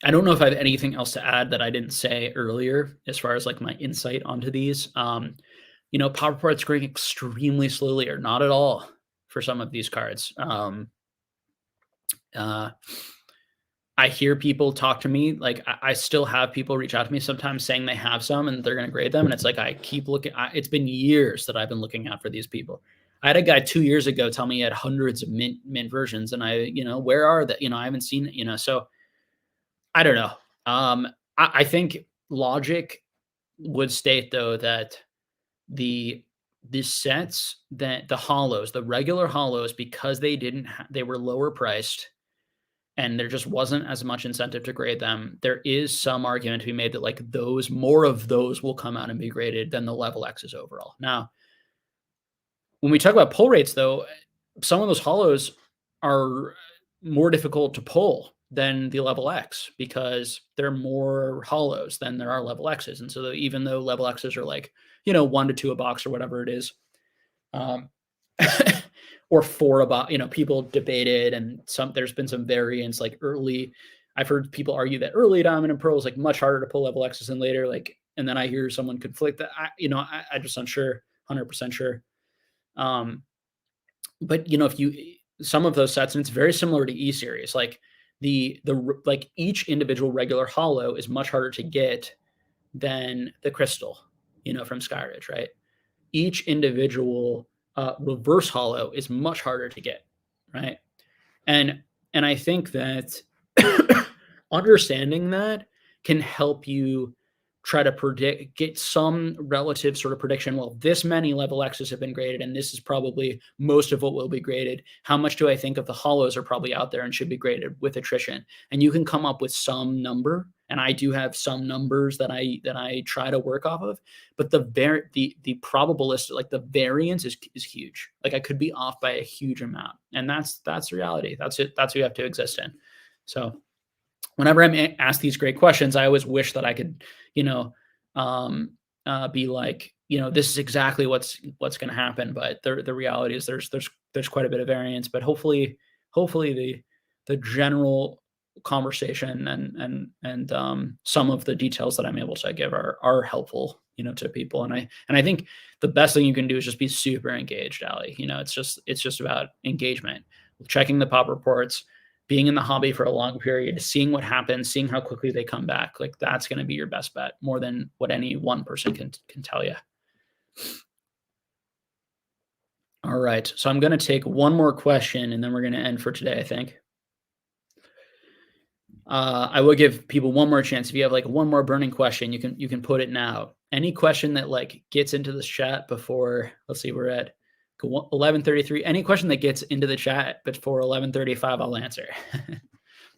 I don't know if I have anything else to add that I didn't say earlier as far as like my insight onto these. Power parts growing extremely slowly or not at all for some of these cards. Uh, I hear people talk to me, like, I still have people reach out to me sometimes saying they have some and they're gonna grade them, and it's like, I keep looking it's been years that I've been looking out for these people. I had a guy 2 years ago tell me he had hundreds of mint versions, and where are they? I haven't seen it, so I don't know. Um, I think logic would state, though, that the the sets that the hollows, the regular hollows, because they were lower priced and there just wasn't as much incentive to grade them. There is some argument to be made that like those more of those will come out and be graded than the level X's overall. Now, when we talk about pull rates, though, some of those hollows are more difficult to pull than the level X because there are more hollows than there are level X's. And so even though level X's are like, 1 to 2 a box or whatever it is, um, or 4 about, people debated and there's been some variance like early. I've heard people argue that early Diamond and Pearl is like much harder to pull level X's than later. Like, and then I hear someone conflict that I just unsure, 100% sure. But if you some of those sets, and it's very similar to E series, like like each individual regular hollow is much harder to get than the crystal, from Skyridge, right? Each individual reverse hollow is much harder to get, right? And I think that understanding that can help you try to get some relative sort of prediction. Well, this many level X's have been graded, and this is probably most of what will be graded. How much do I think of the hollows are probably out there and should be graded with attrition? And you can come up with some number. And I do have some numbers that I try to work off of, but the probabilistic, like the variance is huge. Like I could be off by a huge amount, and that's reality. That's it. That's what you have to exist in. So whenever I'm asked these great questions, I always wish that I could, be like, this is exactly what's going to happen. But the reality is there's quite a bit of variance. But hopefully the general conversation and some of the details that I'm able to give are helpful, to people. And I think the best thing you can do is just be super engaged, Ali. It's just about engagement, checking the pop reports, being in the hobby for a long period, seeing what happens, seeing how quickly they come back. Like that's going to be your best bet more than what any one person can tell you. All right. So I'm going to take one more question and then we're going to end for today, I think. I will give people one more chance. If you have like one more burning question, you can put it now. Any question that like gets into this chat before, let's see, we're at 11:33. Any question that gets into the chat before 11:35, I'll answer.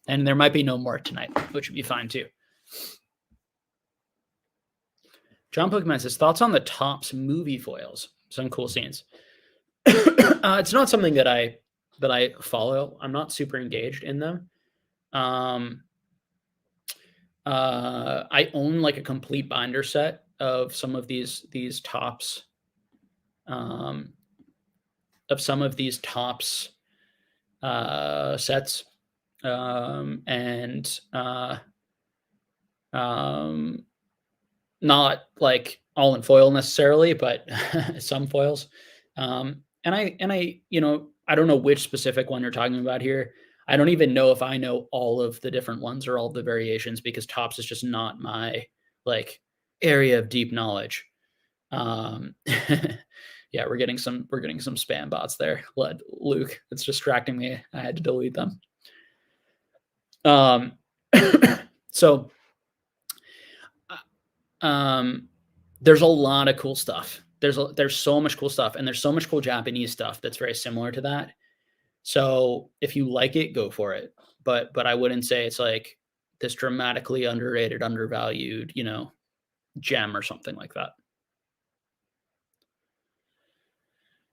And there might be no more tonight, which would be fine too. John Pokemon says, thoughts on the Topps movie foils? Some cool scenes. It's not something that I follow. I'm not super engaged in them. I own like a complete binder set of some of these Topps, sets, and not like all in foil necessarily, but some foils. And I I don't know which specific one you're talking about here. I don't even know if I know all of the different ones or all the variations because Topps is just not my like area of deep knowledge. Yeah, we're getting some spam bots there. Luke, it's distracting me. I had to delete them. So there's a lot of cool stuff. There's so much cool stuff, and there's so much cool Japanese stuff that's very similar to that. So if you like it, go for it. But I wouldn't say it's like this dramatically underrated, undervalued, gem or something like that.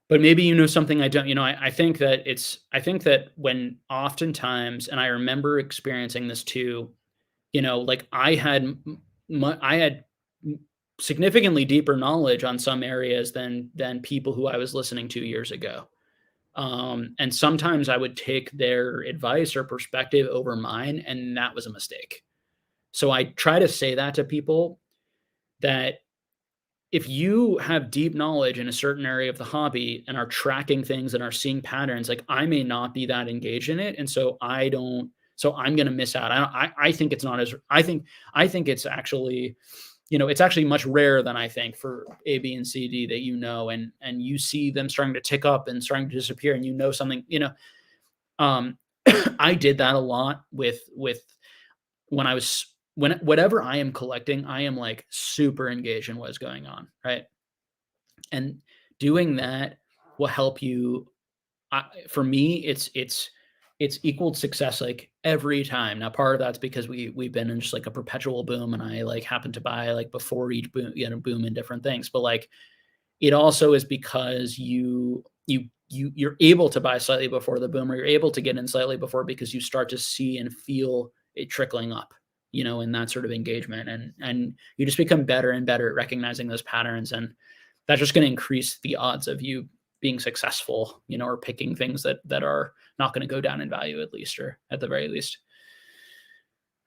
But maybe you know something I don't. I think that when oftentimes, and I remember experiencing this too, Like I had significantly deeper knowledge on some areas than people who I was listening to years ago. And sometimes I would take their advice or perspective over mine, and that was a mistake. So I try to say that to people, that if you have deep knowledge in a certain area of the hobby and are tracking things and are seeing patterns, like I may not be that engaged in it, and so I'm going to miss out. I think it's not as I think it's actually, it's actually much rarer than I think for A, B, and C, D that and you see them starting to tick up and starting to disappear, and something. Um, I did that a lot with when I was when whatever I am collecting, I am like super engaged in what's going on, right? And doing that will help you. For me, it's equaled success like every time. Now, part of that's because we've been in just like a perpetual boom, and I like happen to buy like before each boom, boom in different things. But like it also is because you're able to buy slightly before the boom, or you're able to get in slightly before, because you start to see and feel it trickling up, in that sort of engagement, and you just become better and better at recognizing those patterns, and that's just going to increase the odds of you being successful, or picking things that are not going to go down in value, at least, or at the very least.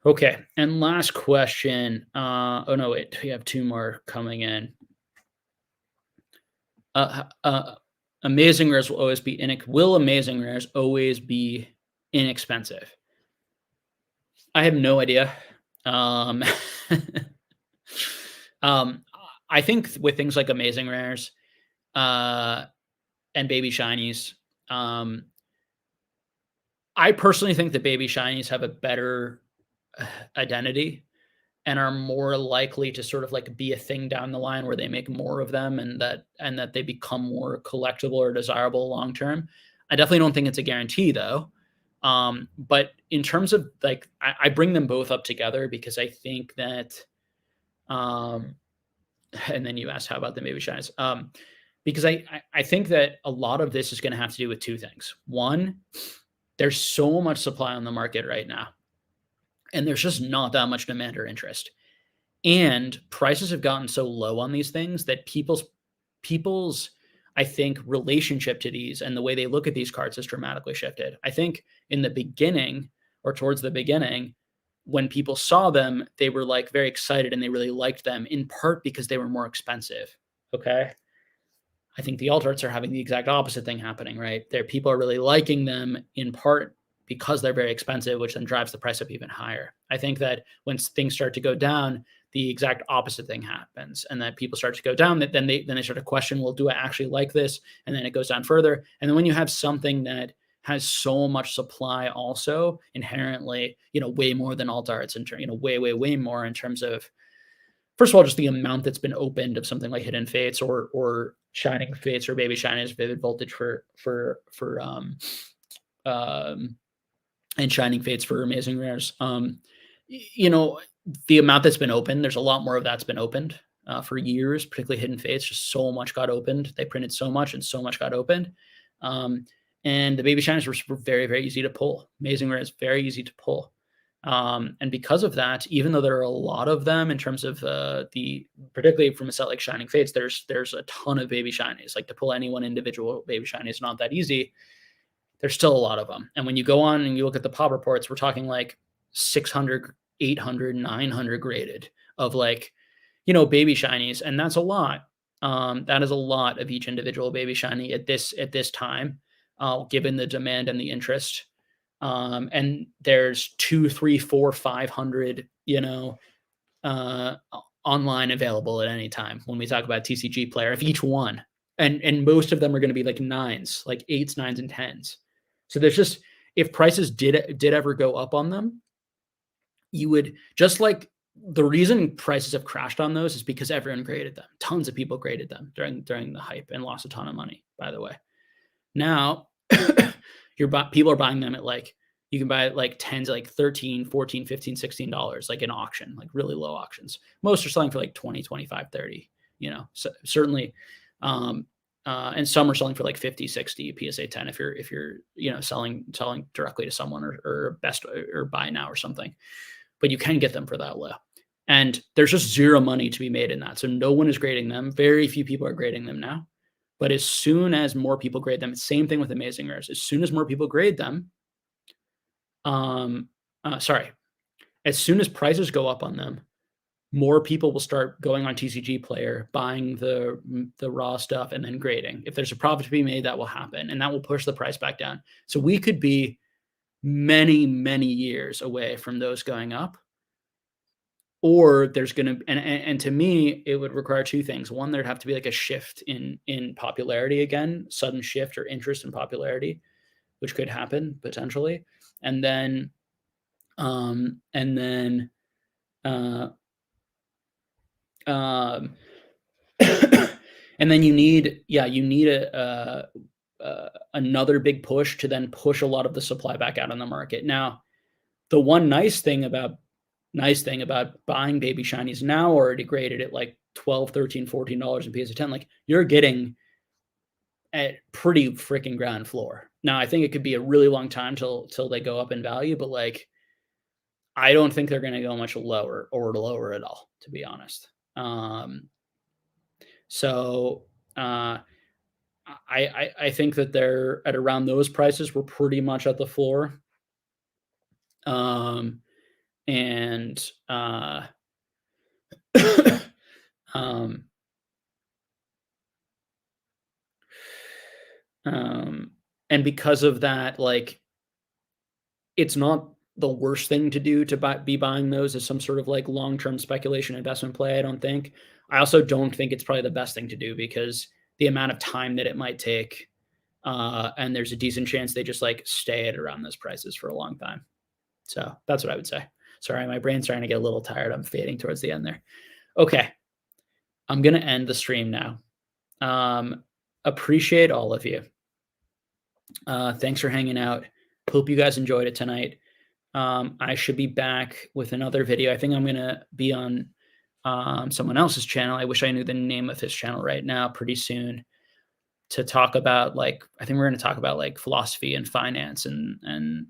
Okay, and last question. Oh no, wait, we have two more coming in. Amazing rares will always be will amazing rares always be inexpensive? I have no idea. Um, um, I think with things like amazing rares, uh, and baby shinies, um, I personally think that baby shinies have a better identity and are more likely to sort of like be a thing down the line where they make more of them, and that they become more collectible or desirable long term. I definitely don't think it's a guarantee though. But in terms of like, I bring them both up together because I think that, um, and then you asked how about the baby shines, because I think that a lot of this is going to have to do with two things. One, there's so much supply on the market right now, and there's just not that much demand or interest. And prices have gotten so low on these things that people's I think relationship to these and the way they look at these cards has dramatically shifted. I think in the beginning, or towards the beginning, when people saw them, they were like very excited and they really liked them, in part because they were more expensive. Okay. I think the alt arts are having the exact opposite thing happening, right? People are really liking them in part because they're very expensive, which then drives the price up even higher. I think that when things start to go down, the exact opposite thing happens, and that people start to go down. That then they start to question, well, do I actually like this? And then it goes down further. And then when you have something that has so much supply, also inherently, way more than alt arts, and way more in terms of, first of all, just the amount that's been opened of something like Hidden Fates or Shining Fates or Baby Shinies, Vivid Voltage um and Shining Fates for Amazing Rares. You know, the amount that's been opened, there's a lot more of that's been opened for years, particularly Hidden Fates. Just so much got opened. They printed so much, and so much got opened. Um, and the Baby Shiners were very, very easy to pull. Amazing Rares, very easy to pull. And because of that, even though there are a lot of them in terms of particularly from a set like Shining Fates, there's a ton of baby shinies. Like, to pull any one individual baby shiny is not that easy. There's still a lot of them. And when you go on and you look at the pop reports, we're talking like 600, 800, 900 graded of like, baby shinies. And that's a lot. That is a lot of each individual baby shiny at this time, given the demand and the interest. And there's 2, 3, 4, 500, uh, online available at any time when we talk about TCG Player of each one. And most of them are going to be like nines, like eights, nines, and tens. So there's just, if prices did ever go up on them, you would just like, the reason prices have crashed on those is because everyone graded them. Tons of people graded them during the hype and lost a ton of money, by the way. Now, people are buying them at like, you can buy it like 10s, like 13, 14, 15, $16, like in auction, like really low auctions. Most are selling for like 20, 25, 30, so certainly. And some are selling for like 50, 60 PSA 10 if you're selling directly to someone, or best or buy now or something. but you can get them for that low. And there's just zero money to be made in that. So no one is grading them. Very few people are grading them now. But as soon as more people grade them, same thing with amazing rares. As soon as more people grade them, um, sorry, as soon as prices go up on them, more people will start going on TCG Player, buying the raw stuff, and then grading. If there's a profit to be made, that will happen, and that will push the price back down. So we could be many, many years away from those going up, or there's gonna and to me, it would require two things. One, there'd have to be like a shift in popularity again, sudden shift or interest in popularity, which could happen potentially, and then and then uh, um, and then you need another big push to then push a lot of the supply back out on the market. Now, the one nice thing about buying baby shinies now already graded at like 12, 13, $14 in PS10, like you're getting at pretty freaking ground floor. Now, I think it could be a really long time till they go up in value, but like I don't think they're going to go much lower or lower at all, to be honest. So uh, I think that they're at around those prices. We're pretty much at the floor. Um, and um, um, and because of that, like it's not the worst thing to do to be buying those as some sort of like long-term speculation investment play. I don't think. I also don't think it's probably the best thing to do because the amount of time that it might take, and there's a decent chance they just like stay at around those prices for a long time. So that's what I would say. Sorry, my brain's starting to get a little tired. I'm fading towards the end there. Okay, I'm gonna end the stream now. Appreciate all of you. Thanks for hanging out. Hope you guys enjoyed it tonight. I should be back with another video. I think I'm gonna be on someone else's channel. I wish I knew the name of his channel right now. Pretty soon to talk about like I think we're going to talk about like philosophy and finance and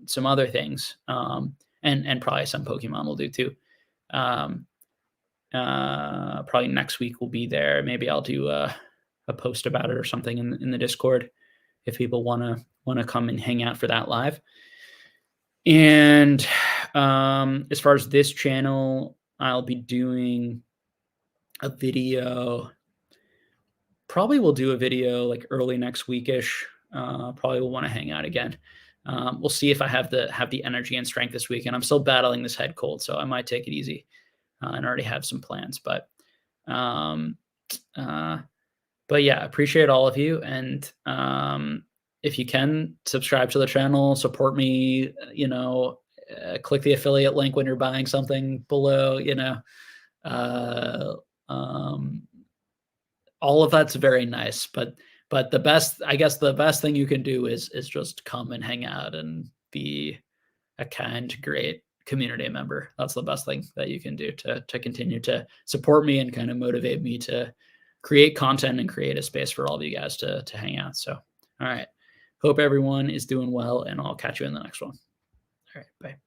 some other things. And probably some Pokemon will do too. Probably next week we'll be there. Maybe I'll do a post about it or something in the Discord if people want to come and hang out for that live. And as far as this channel, I'll be doing a video. Probably will do a video like early next weekish. Probably will want to hang out again. We'll see if I have the energy and strength this weekend. I'm still battling this head cold, so I might take it easy and already have some plans. But yeah, appreciate all of you. And if you can, subscribe to the channel, support me, click the affiliate link when you're buying something below, all of that's very nice, but the best thing you can do is just come and hang out and be a kind, great community member. That's the best thing that you can do to continue to support me and kind of motivate me to create content and create a space for all of you guys to hang out. So, all right. Hope everyone is doing well, and I'll catch you in the next one. All right. Bye.